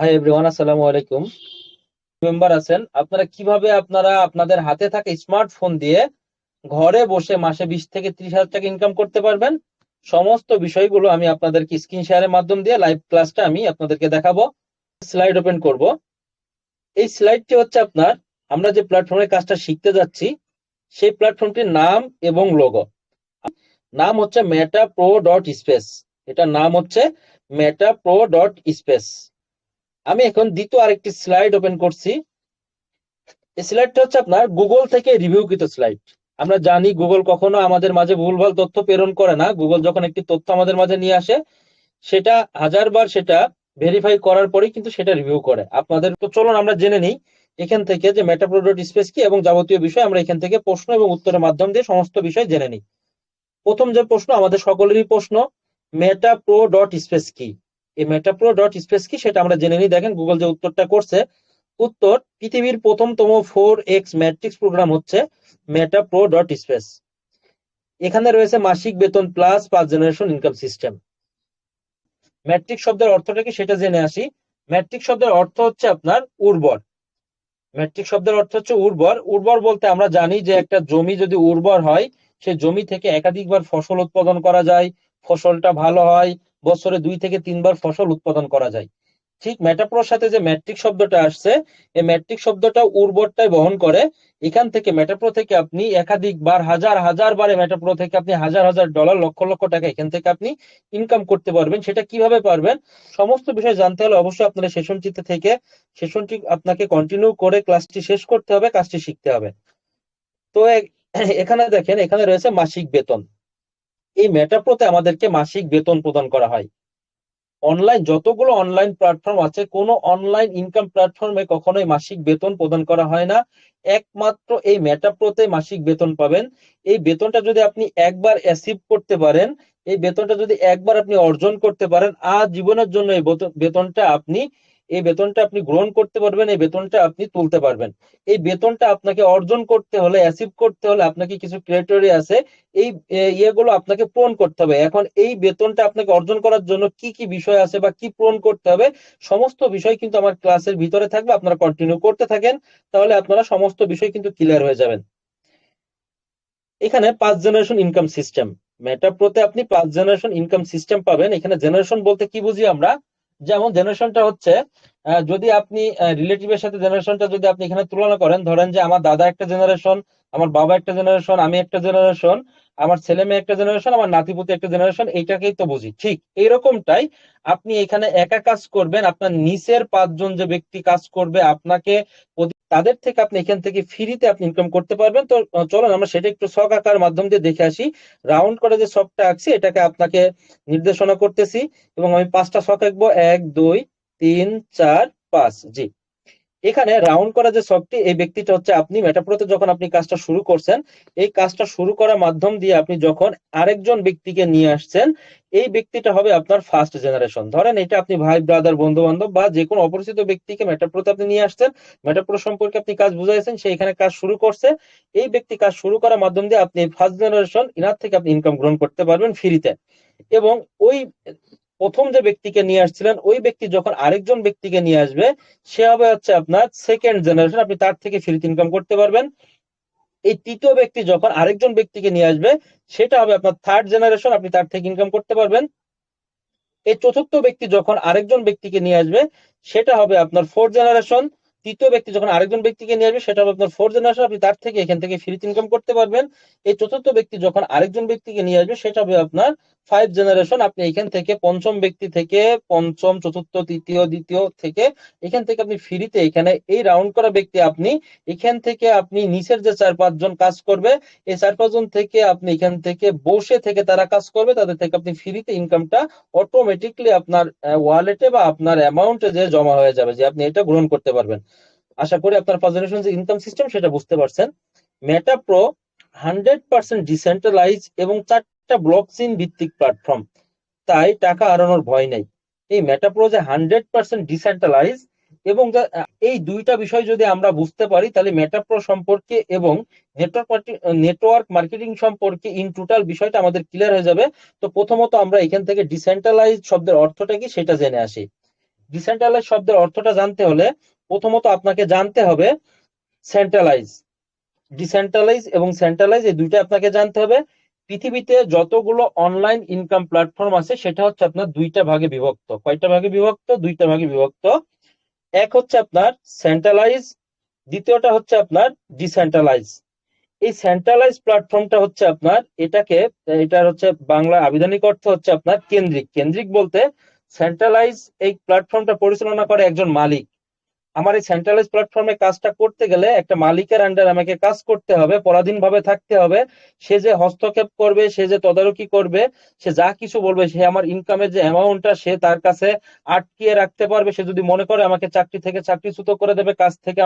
Hi everyone, আসসালামু আলাইকুম। Member আছেন, আপনারা কিভাবে আপনাদের হাতে থাকা স্মার্টফোন দিয়ে ঘরে বসে মাসে 20 থেকে 30 হাজার টাকা ইনকাম করতে পারবেন, সমস্ত বিষয়গুলো আমি আপনাদেরকে স্ক্রিন শেয়ারের মাধ্যম দিয়ে লাইভ ক্লাসটা আমি আপনাদেরকে দেখাবো। স্লাইড ওপেন করব। এই স্লাইডটি হচ্ছে আমরা যে প্ল্যাটফর্মের কাজটা শিখতে যাচ্ছি সেই প্ল্যাটফর্মটির নাম এবং লোগো। নাম হচ্ছে মেটা প্রো ডট স্পেস। এটার নাম হচ্ছে মেটা প্রো ডট স্পেস। আমি এখন দ্বিতীয় আরেকটি স্লাইড ওপেন করছি। এই স্লাইডটা হচ্ছে আপনার গুগল থেকে রিভিউকৃত স্লাইড। আমরা জানি গুগল কখনো আমাদের মাঝে ভুলভাল তথ্য প্রেরণ করে না। গুগল যখন একটি তথ্য আমাদের মাঝে নিয়ে আসে, সেটা হাজারবার সেটা ভেরিফাই করার পরেই কিন্তু সেটা রিভিউ করে। আপনাদের তো চলুন আমরা জেনে নিই এখান থেকে যে মেটাপ্রো ডট স্পেস কি এবং যাবতীয় বিষয় আমরা এখান থেকে প্রশ্ন এবং উত্তরের মাধ্যম দিয়ে সমস্ত বিষয় জেনে নিই। প্রথম যে প্রশ্ন, আমাদের সকলেরই প্রশ্ন, মেটাপ্রো ডট স্পেস কি? এই মেটাপ্রো ডট স্পেস কি সেটা আমরা জেনে নিই। দেখেন গুগল যে উত্তরটা করছে, উত্তর: পৃথিবীর প্রথমতম 4x ম্যাট্রিক্স প্রোগ্রাম হচ্ছে মেটা প্রো ডট স্পেস। এখানে রয়েছে মাসিক বেতন plus 5 generation income system. Matrix শব্দের অর্থটা কি সেটা জেনে আসি। ম্যাট্রিক্স শব্দের অর্থ হচ্ছে আপনার উর্বর। ম্যাট্রিক্স শব্দের অর্থ হচ্ছে উর্বর। উর্বর বলতে আমরা জানি যে একটা জমি যদি উর্বর হয়, সেই জমি থেকে একাধিকবার ফসল উৎপাদন করা যায়, ফসলটা ভালো হয়, বছরে 2 থেকে 3 বার ফসল উৎপাদন করা যায়। ঠিক মেটাপ্রোর সাথে যে ম্যাট্রিক শব্দটা আসছে, এই ম্যাট্রিক শব্দটা উর্বরটাই বহন করে। এখান থেকে মেটাপ্রো থেকে আপনি একাধিকবার হাজার হাজার বারে মেটাপ্রো থেকে আপনি হাজার হাজার ডলার, লক্ষ লক্ষ টাকা এখান থেকে আপনি ইনকাম করতে পারবেন। সেটা কিভাবে পারবেন সমস্ত বিষয় জানতে হলে অবশ্যই আপনার সেশনটিতে থেকে সেশনটি আপনাকে কন্টিনিউ করে ক্লাসটি শেষ করতে হবে, কাজটি শিখতে হবে। তো এখানে দেখেন, এখানে রয়েছে মাসিক বেতন। এই মেটাপ্রোতে আমাদেরকে মাসিক বেতন প্রদান করা হয়। যতগুলো অনলাইন প্ল্যাটফর্ম আছে, কোনো অনলাইন ইনকাম প্ল্যাটফর্মে কখনোই মাসিক বেতন প্রদান করা হয় না। একমাত্র এই মেটাপ্রোতে মাসিক বেতন পাবেন। এই বেতনটা যদি আপনি একবার অ্যাচিভ করতে পারেন, এই বেতনটা যদি একবার আপনি অর্জন করতে পারেন, জীবনের জন্য এই বেতনটা আপনি গ্রহণ করতে পারবেন, এই বেতনটা আপনি তুলতে পারবেন। এই বেতনটা আপনাকে অর্জন করতে হলে, অ্যাচিভ করতে হলে আপনাকে কিছু ক্রাইটেরিয়া আছে। এই ইয়েগুলো আপনাকে পূরণ করতে হবে। এখন এই বেতনটা আপনাকে অর্জন করার জন্য কি কি বিষয় আছে বা কি পূরণ করতে হবে, সমস্ত বিষয় কিন্তু আমার ক্লাসের ভিতরে থাকবে। আপনারা কন্টিনিউ করতে থাকেন, তাহলে আপনারা সমস্ত বিষয় কিন্তু ক্লিয়ার হয়ে যাবেন। এখানে 5 জেনারেশন ইনকাম সিস্টেম, মেটাপ্রোতে আপনি 5 জেনারেশন ইনকাম সিস্টেম পাবেন। এখানে জেনারেশন বলতে কি বুঝি আমরা, যেমন জেনারেশনটা হচ্ছে যদি আপনি রিলেটিভের সাথে জেনারেশনটা যদি আপনি এখানে তুলনা করেন, ধরেন যে আমার দাদা একটা জেনারেশন, আমার বাবা একটা জেনারেশন, আমি একটা জেনারেশন, আমার ছেলে মেয়ে একটা জেনারেশন, আমার নাতিপুতি একটা জেনারেশন, এইটাকেই তো বুঝি। ঠিক এইরকমটাই আপনি এখানে একা কাজ করবেন, আপনার নিচের 5 জন যে ব্যক্তি কাজ করবে আপনাকে, তাদের থেকে আপনি এখান থেকে ফ্রিতে আপনি ইনকাম করতে পারবেন। তো চলুন আমরা সেটা একটু ছক আঁকার মাধ্যম দিয়ে দেখে আসি। রাউন্ড করে যে ছকটা আঁকছি এটাকে আপনাকে নির্দেশনা করতেছি এবং আমি 5টা ছক আঁকবো: 1 2 3 4 5। জি, এখানে রাউন্ড করা যে ছকটি, এই ব্যক্তিটা হচ্ছে আপনি। মেটাপ্রোতে যখন আপনি কাজটা শুরু করছেন, এই কাজটা শুরু করার মাধ্যম দিয়ে আপনি যখন আরেকজন ব্যক্তিকে নিয়ে আসছেন, এই ব্যক্তিটা হবে আপনার ফার্স্ট জেনারেশন। ধরেন এটা আপনি ভাই, ব্রাদার, বন্ধু বান্ধব বা যে কোনো অপরিচিত ব্যক্তিকে মেটাপ্রোতে আপনি নিয়ে আসছেন, মেটাপ্রো সম্পর্কে আপনি কাজ বুঝাইছেন, সে এখানে কাজ শুরু করছে। এই ব্যক্তি কাজ শুরু করার মাধ্যম দিয়ে আপনি ফার্স্ট জেনারেশন, ইনার থেকে আপনি ইনকাম গ্রহণ করতে পারবেন ফ্রিতে। এবং ওই প্রথম যে ব্যক্তিকে নিয়ে আসছিলেন, ওই ব্যক্তি যখন আরেকজন ব্যক্তিকে নিয়ে আসবে, সে হবে হচ্ছে আপনার সেকেন্ড জেনারেশন, আপনি তার থেকে ফ্রিতে ইনকাম করতে পারবেন। এই তৃতীয় ব্যক্তি যখন আরেকজন ব্যক্তিকে নিয়ে আসবে, সেটা হবে আপনার থার্ড জেনারেশন, আপনি তার থেকে ইনকাম করতে পারবেন। এই চতুর্থ ব্যক্তি যখন আরেকজন ব্যক্তিকে নিয়ে আসবে, সেটা হবে আপনার ফোর্থ জেনারেশন। তৃতীয় ব্যক্তি যখন আরেকজন ব্যক্তিকে নিয়ে আসবে, সেটা হবে আপনার ফোর্থ জেনারেশন, আপনি তার থেকে এখান থেকে ফ্রিতে ইনকাম করতে পারবেন। এই চতুর্থ ব্যক্তি যখন আরেকজন ব্যক্তিকে নিয়ে আসবে, সেটা হবে আপনার 5 জেনারেশন, আপনি এখান থেকে পঞ্চম ব্যক্তি থেকে, পঞ্চম, চতুর্থ, তৃতীয়, দ্বিতীয় থেকে এখান থেকে আপনি ফ্রিতে, এখানে এই রাউন্ড করা ব্যক্তি আপনি এখান থেকে আপনি নিচের যে 4 5 জন কাজ করবে, এই 4 5 জন থেকে আপনি এখান থেকে বসে থেকে তারা কাজ করবে, তাদের থেকে আপনি ফ্রিতে ইনকামটা অটোমেটিকলি আপনার ওয়ালেটে বা আপনার অ্যামাউন্টে যে জমা হয়ে যাবে, যে আপনি এটা গ্রহণ করতে পারবেন। আশা করি আপনার ফার্স্ট যে ইনকাম সিস্টেম সেটা বুঝতে পারছেন। মেটা প্রো 100% ডিসেন্ট্রালাইজ এবং 4টা ব্লকচেইন ভিত্তিক প্ল্যাটফর্ম, তাই টাকা হারানোর ভয় নেই। এই মেটা প্রো যে 100% ডিসেন্ট্রালাইজ এবং এই দুইটা বিষয় যদি আমরা বুঝতে পারি, তাহলে মেটা প্রো সম্পর্কে এবং নেটওয়ার্ক মার্কেটিং সম্পর্কে ইন টোটাল বিষয়টা আমাদের ক্লিয়ার হয়ে যাবে। তো প্রথমত আমরা এখান থেকে ডিসেন্ট্রালাইজ শব্দের অর্থটা কি সেটা জেনে আসি। ডিসেন্ট্রালাইজ শব্দের অর্থটা জানতে হলে প্রথমত আপনাকে জানতে হবে সেন্ট্রালাইজ। ডিসেন্ট্রালাইজ এবং সেন্ট্রালাইজ এই দুইটা আপনাকে জানতে হবে। পৃথিবীতে যতগুলো অনলাইন ইনকাম প্ল্যাটফর্ম আছে সেটা হচ্ছে আপনার দুইটা ভাগে বিভক্ত। কয়টা ভাগে বিভক্ত? দুইটা ভাগে বিভক্ত। এক হচ্ছে আপনার সেন্ট্রালাইজ, দ্বিতীয়টা হচ্ছে আপনার ডিসেন্ট্রালাইজ। এই সেন্ট্রালাইজ প্ল্যাটফর্মটা হচ্ছে আপনার এটার হচ্ছে বাংলা আবিধানিক অর্থ হচ্ছে আপনার কেন্দ্রিক। কেন্দ্রিক বলতে সেন্ট্রালাইজ এই প্ল্যাটফর্মটা পরিচালনা করে একজন মালিক। আমার এই সেন্ট্রালাইজ প্ল্যাটফর্মে কাজটা করতে গেলে একটা মালিকের আন্ডারে আমাকে কাজ করতে হবে, পরাধীনভাবে থাকতে হবে। সে যে হস্তক্ষেপ করবে, সে যে তদারকি করবে, সে যা কিছু বলবে, সে আমার ইনকামের যে অ্যামাউন্টটা সে তার কাছে আটকিয়ে রাখতে পারবে। সে যদি মনে করে আমাকে চাকরি থেকে চাকরিচ্যুত করে দেবে,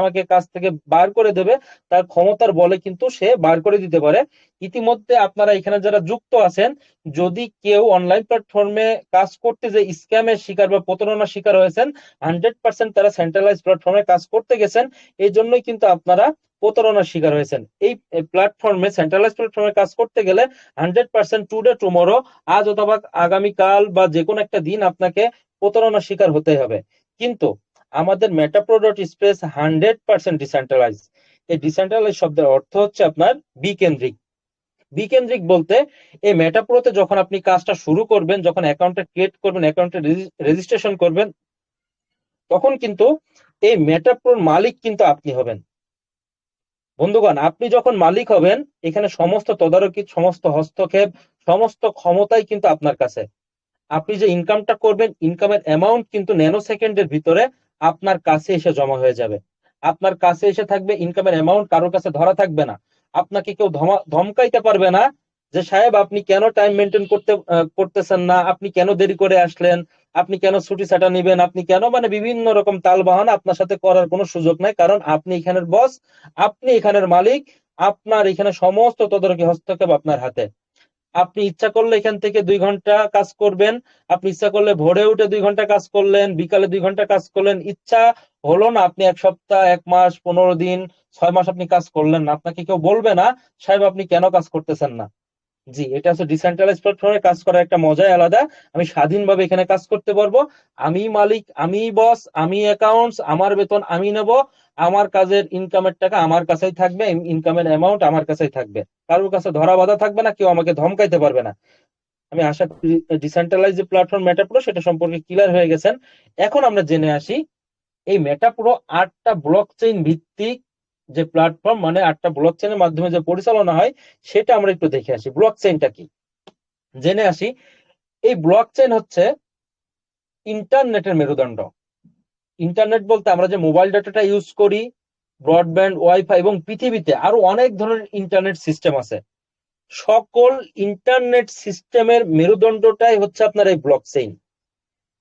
আমাকে কাজ থেকে বার করে দেবে, তার ক্ষমতার বলে কিন্তু সে বার করে দিতে পারে। ইতিমধ্যে আপনারা এখানে যারা যুক্ত আছেন, যদি কেউ অনলাইন প্ল্যাটফর্মে কাজ করতে যে স্ক্যামের শিকার বা প্রতারণার শিকার হয়েছেন, 100% তারা সেন্ট্রালাইজ প্ল্যাটফর্মে কাজ করতে গেছেন, এই জন্যই কিন্তু আপনারা প্রতারণার শিকার হয়েছেন। এই প্ল্যাটফর্মে সেন্ট্রালাইজ প্ল্যাটফর্মে কাজ করতে গেলে 100% টুডে টুমোরো, আজ অথবা আগামীকাল বা যে কোনো একটা দিন আপনাকে প্রতারণার শিকার হতে হবে। কিন্তু আমাদের মেটাপ্রো ডট স্পেস 100% ডিসেন্ট্রালাইজ। এই ডিসেন্ট্রালাইজ শব্দের অর্থ হচ্ছে আপনার বিকেন্দ্রিক। বিকেন্দ্রিক বলতে এই মেটাপ্রোতে যখন আপনি কাজটা শুরু করবেন, যখন অ্যাকাউন্টটা ক্রিয়েট করবেন, অ্যাকাউন্টে রেজিস্ট্রেশন করবেন, তখন কিন্তু এই মেটাপ্রোর মালিক কিন্তু আপনি হবেন। বন্ধুগণ, আপনি যখন মালিক হবেন, এখানে সমস্ত তদারকি, সমস্ত হস্তক্ষেপ, সমস্ত ক্ষমতাই কিন্তু আপনার কাছে। আপনি যে ইনকামটা করবেন, ইনকামের অ্যামাউন্ট কিন্তু ন্যানো সেকেন্ডের ভিতরে আপনার কাছে এসে জমা হয়ে যাবে। আপনার কাছে এসে থাকবে, ইনকামের অ্যামাউন্ট কারোর কাছে ধরা থাকবে না। আপনাকে কেউ ধমকাইতে পারবে না যে সাহেব আপনি কেন টাইম মেনটেন করতেছেন না, আপনি কেন দেরি করে আসলেন, আপনি কেন ছুটি ছাটা নিবেন, আপনি কেন, মানে বিভিন্ন রকম তাল বাহানা আপনার সাথে করার কোনো সুযোগ নাই। কারণ আপনি এখানের বস, আপনি এখানের মালিক, আপনার এখানে সমস্ত তদারকি হস্তক্ষেপ আপনার হাতে। আপনি ইচ্ছা করলে এখান থেকে 2 ঘন্টা কাজ করবেন, আপনি ইচ্ছা করলে ভোরে উঠে 2 ঘন্টা কাজ করলেন, বিকালে 2 ঘন্টা কাজ করলেন, ইচ্ছা হলো না আপনি 1 সপ্তাহ, 1 মাস, 15 দিন, 6 মাস আপনি কাজ করলেন না, আপনাকে কেউ বলবে না সাহেব আপনি কেন কাজ করতেছেন না। জি, এটা হচ্ছে ডিসেন্ট্রালাইজ প্ল্যাটফর্মে কাজ করার একটা মজাই আলাদা। আমি স্বাধীনভাবে এখানে কাজ করতে পারবো। আমি মালিক, আমি বস, আমি অ্যাকাউন্টস, আমার বেতন আমি নেব, আমার কাজের ইনকামের টাকা আমার কাছেই থাকবে, ইনকামের অ্যামাউন্ট আমার কাছেই থাকবে। কারোর কাছে ধরা বাধা থাকবে না, কেউ আমাকে ধমকাইতে পারবে না। আমি আশা করি ডিসেন্ট্রালাইজ যে প্ল্যাটফর্ম মেটাপ্রো সেটা সম্পর্কে ক্লিয়ার হয়ে গেছেন। এখন আমরা জেনে আসি এই মেটাপ্রো 8টা ব্লকচেইন ভিত্তিক যে প্ল্যাটফর্ম, মানে 8টা ব্লকচেইনের মাধ্যমে যে পরিচালনা হয়, সেটা আমরা একটু দেখে আসি। ব্লকচেইনটা কি জেনে আসি। এই ব্লকচেইন হচ্ছে ইন্টারনেটের মেরুদণ্ড। ইন্টারনেট বলতে আমরা যে মোবাইল ডাটাটা ইউজ করি, ব্রডব্যান্ড, ওয়াইফাই এবং পৃথিবীতে আরো অনেক ধরনের ইন্টারনেট সিস্টেম আছে, সকল ইন্টারনেট সিস্টেমের মেরুদণ্ডটাই হচ্ছে আপনার এই ব্লকচেইন।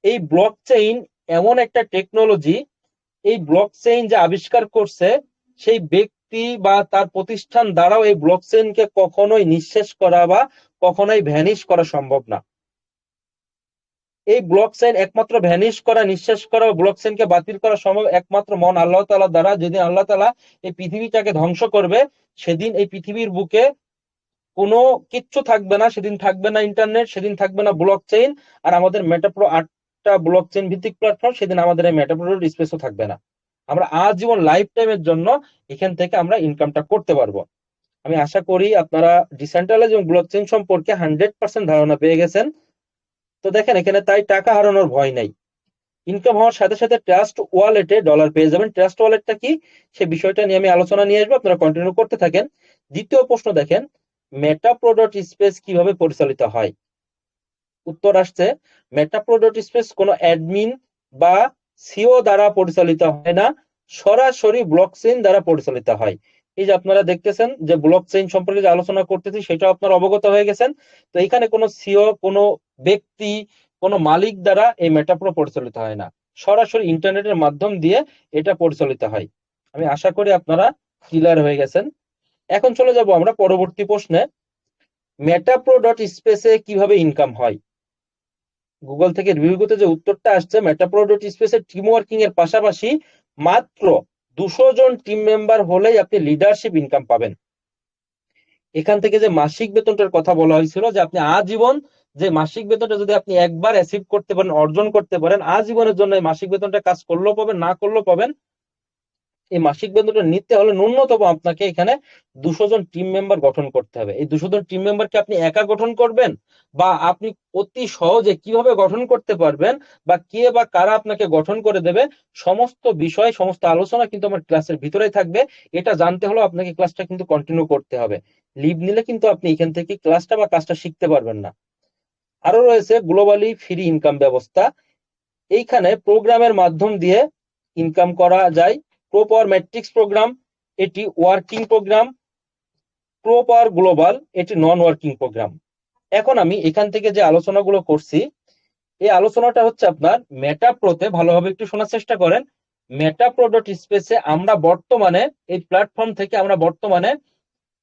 এই ব্লকচেইন এমন একটা টেকনোলজি, এই ব্লকচেইন যে আবিষ্কার করছে সেই ব্যক্তি বা তার প্রতিষ্ঠান দ্বারাও এই ব্লকচেইনকে কখনোই নিঃশেষ করা বা কখনোই ভ্যানিশ করা সম্ভব না। এই ব্লকচেইন একমাত্র ভ্যানিশ করা, নিঃশেষ করা, ব্লকচেইনকে বাতিল করা সম্ভব একমাত্র মন আল্লাহ তাআলা দ্বারা। যেদিন আল্লাহ তাআলা এই পৃথিবীটাকে ধ্বংস করবে, সেদিন এই পৃথিবীর বুকে কোনো কিচ্ছু থাকবে না। সেদিন থাকবে না ইন্টারনেট, সেদিন থাকবে না ব্লকচেইন, আর আমাদের মেটাপ্রো 8টা ব্লকচেইন ভিত্তিক প্ল্যাটফর্ম, সেদিন আমাদের এই মেটাপ্রো স্পেসও থাকবে না। আমরা আজীবন লাইফ টাইমের জন্য এখান থেকে আমরা ইনকামটা করতে পারবো। আমি আশা করি আপনারা ডিসেন্ট্রালাইজ এবং ব্লকচেইন সম্পর্কে 100% ধারণা পেয়ে গেছেন। তো দেখেন এখানে তাই টাকা হারানোর ভয় নাই। ইনকাম হওয়ার সাথে সাথে ট্রাস্ট ওয়ালেটে ডলার পেয়ে যাবেন। ট্রাস্ট ওয়ালেটটা কি, সে বিষয়টা নিয়ে আমি আলোচনা নিয়ে আসবো, আপনারা কন্টিনিউ করতে থাকেন। দ্বিতীয় প্রশ্ন দেখেন, মেটাপ্রো ডট স্পেস কিভাবে পরিচালিত হয়। উত্তর আসছে, মেটাপ্রো ডট স্পেস কোনো অ্যাডমিন বা সিও দ্বারা পরিচালিত হয় না, সরাসরি ব্লকচেইন দ্বারা পরিচালিত হয়। এই যে আপনারা দেখতেছেন যে ব্লকচেইন সম্পর্কে যে আলোচনা করতেছি সেটা আপনারা অবগত হয়ে গেছেন। তো এখানে কোনো সিও, কোনো ব্যক্তি, কোনো মালিক দ্বারা এই মেটাপ্রো পরিচালিত হয় না, সরাসরি ইন্টারনেটের মাধ্যম দিয়ে এটা পরিচালিত হয়। আমি আশা করি আপনারা ক্লিয়ার হয়ে গেছেন। এখন চলে যাব আমরা পরবর্তী প্রশ্নে, মেটাপ্রো ডট স্পেসে কিভাবে ইনকাম হয়। গুগল থেকে রিভিউতে যে উত্তরটা আসছে, মেটাপ্রো ডট স্পেসে টিম ওয়ার্কিং এর পাশাপাশি মাত্র 200 জন টিম মেম্বার হলেই আপনি লিডারশিপ ইনকাম পাবেন। এখান থেকে যে মাসিক বেতনটার কথা বলা হয়েছিল যে আপনি আজীবন যে মাসিক বেতনটা যদি আপনি একবার অ্যাচিভ করতে পারেন, অর্জন করতে পারেন, আজীবনের জন্য এই মাসিক বেতনটা কাজ করলেও পাবেন, না করলেও পাবেন। এই মাসিক বেতনটা নিতে হলে ন্যূনতম আপনাকে এখানে 200 জন টিম মেম্বার গঠন করতে হবে। এই 200 জন টিম মেম্বারকে আপনি একা গঠন করবেন, বা আপনি অতি সহজে কিভাবে গঠন করতে পারবেন, বা কে বা কারা আপনাকে গঠন করে দেবে, সমস্ত বিষয়, সমস্ত আলোচনা কিন্তু আমার ক্লাসের ভিতরেই থাকবে। এটা জানতে হলে আপনাকে ক্লাসটা কিন্তু কন্টিনিউ করতে হবে। লিভ নিলে কিন্তু আপনি এখান থেকে ক্লাসটা বা কাজটা শিখতে পারবেন না। আরো রয়েছে গ্লোবালি ফ্রি ইনকাম ব্যবস্থা। এইখানে প্রোগ্রামের মাধ্যম দিয়ে ইনকাম করা যায়। প্রো পাওয়ার ম্যাট্রিক্স প্রোগ্রাম, এটি ওয়ার্কিং প্রোগ্রাম। প্রো পাওয়ার গ্লোবাল, এটি নন ওয়ার্কিং প্রোগ্রাম। এখন আমি এখান থেকে যে আলোচনাগুলো করছি, এই আলোচনাটা হচ্ছে আপনার মেটা প্রোতে, ভালোভাবে একটু শোনার চেষ্টা করেন। মেটা প্রো ডট স্পেসে আমরা বর্তমানে, এই প্ল্যাটফর্ম থেকে আমরা বর্তমানে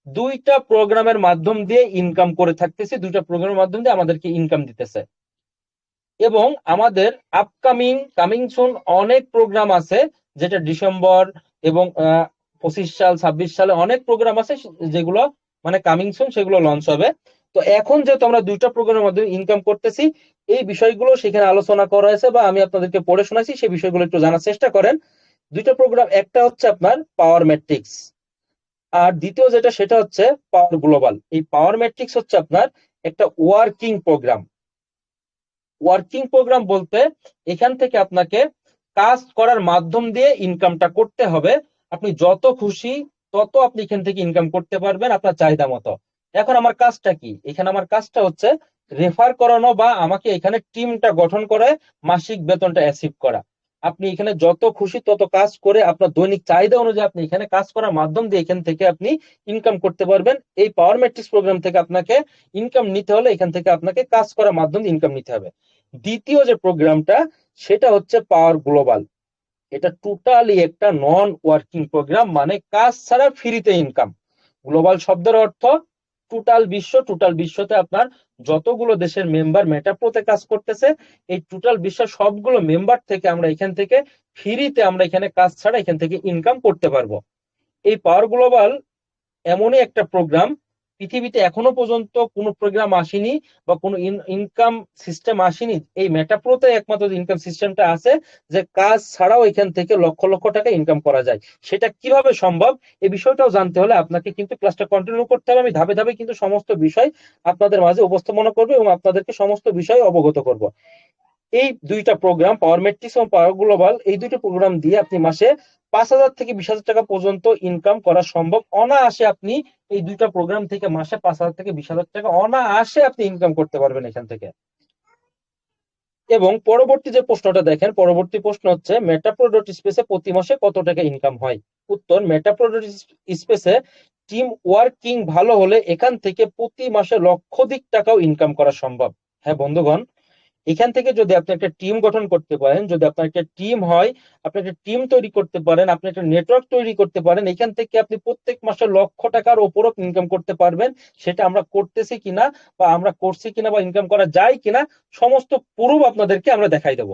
2টা প্রোগ্রামের মাধ্যম দিয়ে ইনকাম করে থাকতেছি। 2টা প্রোগ্রামের মাধ্যম দিয়ে আমাদেরকে ইনকাম দিতেছে, এবং আমাদের কামিং সুন অনেক প্রোগ্রাম আছে, যেটা ডিসেম্বর এবং 25 সাল 26 সালে অনেক প্রোগ্রাম আছে, যেগুলো মানে কামিং সুন, সেগুলো লঞ্চ হবে। তো এখন যেহেতু আমরা 2টা প্রোগ্রামের মাধ্যমে ইনকাম করতেছি, এই বিষয়গুলো সেখানে আলোচনা করা হয়েছে বা আমি আপনাদেরকে পড়ে শোনাইছি, সেই বিষয়গুলো একটু জানার চেষ্টা করেন। 2টা প্রোগ্রাম, একটা হচ্ছে আপনার পাওয়ার ম্যাট্রিক্স, আর দ্বিতীয় যেটা সেটা হচ্ছে পাওয়ার গ্লোবাল। এই পাওয়ার ম্যাট্রিক্স হচ্ছে আপনার একটা ওয়ার্কিং প্রোগ্রাম। ওয়ার্কিং প্রোগ্রাম বলতে এখান থেকে আপনাকে কাজ করার মাধ্যম দিয়ে ইনকামটা করতে হবে। আপনি যত খুশি তত আপনি এখান থেকে ইনকাম করতে পারবেন আপনার চাহিদা মতো। এখন আমার কাজটা কি? এখানে আমার কাজটা হচ্ছে রেফার করানো, বা আমাকে এখানে টিমটা গঠন করে মাসিক বেতনটা অ্যাচিভ করা। আপনি এখানে যত খুশি তত কাজ করে আপনার দৈনিক চাহিদা অনুযায়ী আপনি এখানে কাজ করার মাধ্যম দিয়ে এখান থেকে আপনি ইনকাম করতে পারবেন। এই পাওয়ার ম্যাট্রিক্স প্রোগ্রাম থেকে আপনাকে ইনকাম নিতে হলে এখান থেকে আপনাকে কাজ করার মাধ্যম দিয়ে ইনকাম নিতে হবে। দ্বিতীয় যে প্রোগ্রামটা, সেটা হচ্ছে পাওয়ার গ্লোবাল। এটা টোটালি একটা নন ওয়ার্কিং প্রোগ্রাম, মানে কাজ ছাড়া ফ্রিতে ইনকাম। গ্লোবাল শব্দের অর্থ টোটাল বিশ্ব। টোটাল বিশ্বতে আপনার যতগুলো দেশের মেম্বার মেটাপ্রোতে কাজ করতেছে, এই টোটাল বিশ্বের সবগুলো মেম্বার থেকে আমরা এখান থেকে ফ্রিতে, আমরা এখানে কাজ ছাড়া এখান থেকে ইনকাম করতে পারবো। এই পাওয়ার গ্লোবাল এমনই একটা প্রোগ্রাম, পৃথিবীতে এখনো পর্যন্ত কোনো প্রোগ্রাম আসেনি বা কোনো ইনকাম সিস্টেম আসেনি। এই মেটাপ্রোতে একমাত্র ইনকাম সিস্টেমটা আছে, যে কাজ ছাড়াও এখান থেকে লক্ষ লক্ষ টাকা ইনকাম করা যায়। সেটা কিভাবে সম্ভব, এই বিষয়টাও জানতে হলে আপনাকে কিন্তু ক্লাসটা কন্টিনিউ করতে হবে। আমি ধাপে ধাপে কিন্তু সমস্ত বিষয় আপনাদের মাঝে উপস্থাপনা করবো এবং আপনাদেরকে সমস্ত বিষয় অবগত করব। এই 2টা প্রোগ্রাম, পাওয়ার ম্যাট্রিক্স এবং পাওয়ার গ্লোবাল, এই 2টা প্রোগ্রাম দিয়ে আপনি মাসে 5,000 থেকে 20,000 টাকা পর্যন্ত ইনকাম করা সম্ভব অনায়াসে। আপনি এই 2টা প্রোগ্রাম থেকে মাসে 5,000 থেকে 20,000 টাকা অনায়াসে আপনি ইনকাম করতে পারবেন এখান থেকে। এবং পরবর্তী যে প্রশ্নটা দেখেন, পরবর্তী প্রশ্ন হচ্ছে মেটাপ্রো ডট স্পেসে প্রতি মাসে কত টাকা ইনকাম হয়? উত্তর, মেটাপ্রো ডট স্পেসে টিম ওয়ার্কিং ভালো হলে এখান থেকে প্রতি মাসে লক্ষাধিক টাকাও ইনকাম করা সম্ভব। হ্যাঁ বন্ধুগণ, এখান থেকে যদি আপনি একটা টিম গঠন করতে পারেন, যদি আপনার একটা টিম হয়, আপনি একটা টিম তৈরি করতে পারেন, আপনি একটা নেটওয়ার্ক তৈরি করতে পারেন, এখান থেকে আপনি প্রত্যেক মাসে লক্ষ টাকার ওপরও ইনকাম করতে পারবেন। সেটা আমরা করতেছি কিনা, বা আমরা করছি কিনা, বা ইনকাম করা যায় কিনা, সমস্ত প্রুফ আপনাদেরকে আমরা দেখাই দেব।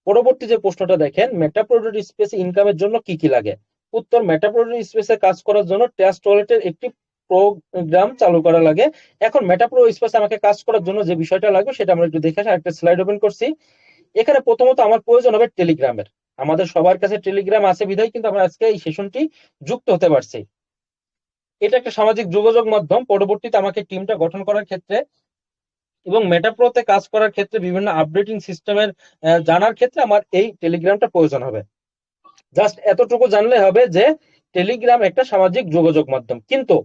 পরবর্তী যে প্রশ্নটা দেখেন, মেটাপ্রো ডট স্পেসে ইনকামের জন্য কি কি লাগে? উত্তর, মেটাপ্রো ডট স্পেসে কাজ করার জন্য টেস্ট ওয়ালেটের একটি প্রোগ্রাম চালু করা লাগে। এখন মেটাপ্রো স্পেসে আমাকে কাজ করার জন্য যে বিষয়টা লাগবে সেটা আমরা একটু দেখে আসি। একটা স্লাইড ওপেন করছি। এখানে প্রথমত আমার প্রয়োজন হবে টেলিগ্রামের। আমাদের সবার কাছে টেলিগ্রাম আছে বিধায় কিন্তু আমরা আজকে এই সেশনটি যুক্ত হতে পারছি। এটা একটা সামাজিক যোগাযোগ মাধ্যম। পরবর্তীতে আমাকে টিমটা গঠন করার ক্ষেত্রে এবং মেটাপ্রোতে কাজ করার ক্ষেত্রে বিভিন্ন আপডেটিং সিস্টেমের জানার ক্ষেত্রে আমার এই টেলিগ্রামটা প্রয়োজন হবে। জাস্ট এতটুকু জানলে হবে যে টেলিগ্রাম একটা সামাজিক যোগাযোগ মাধ্যম। কিন্তু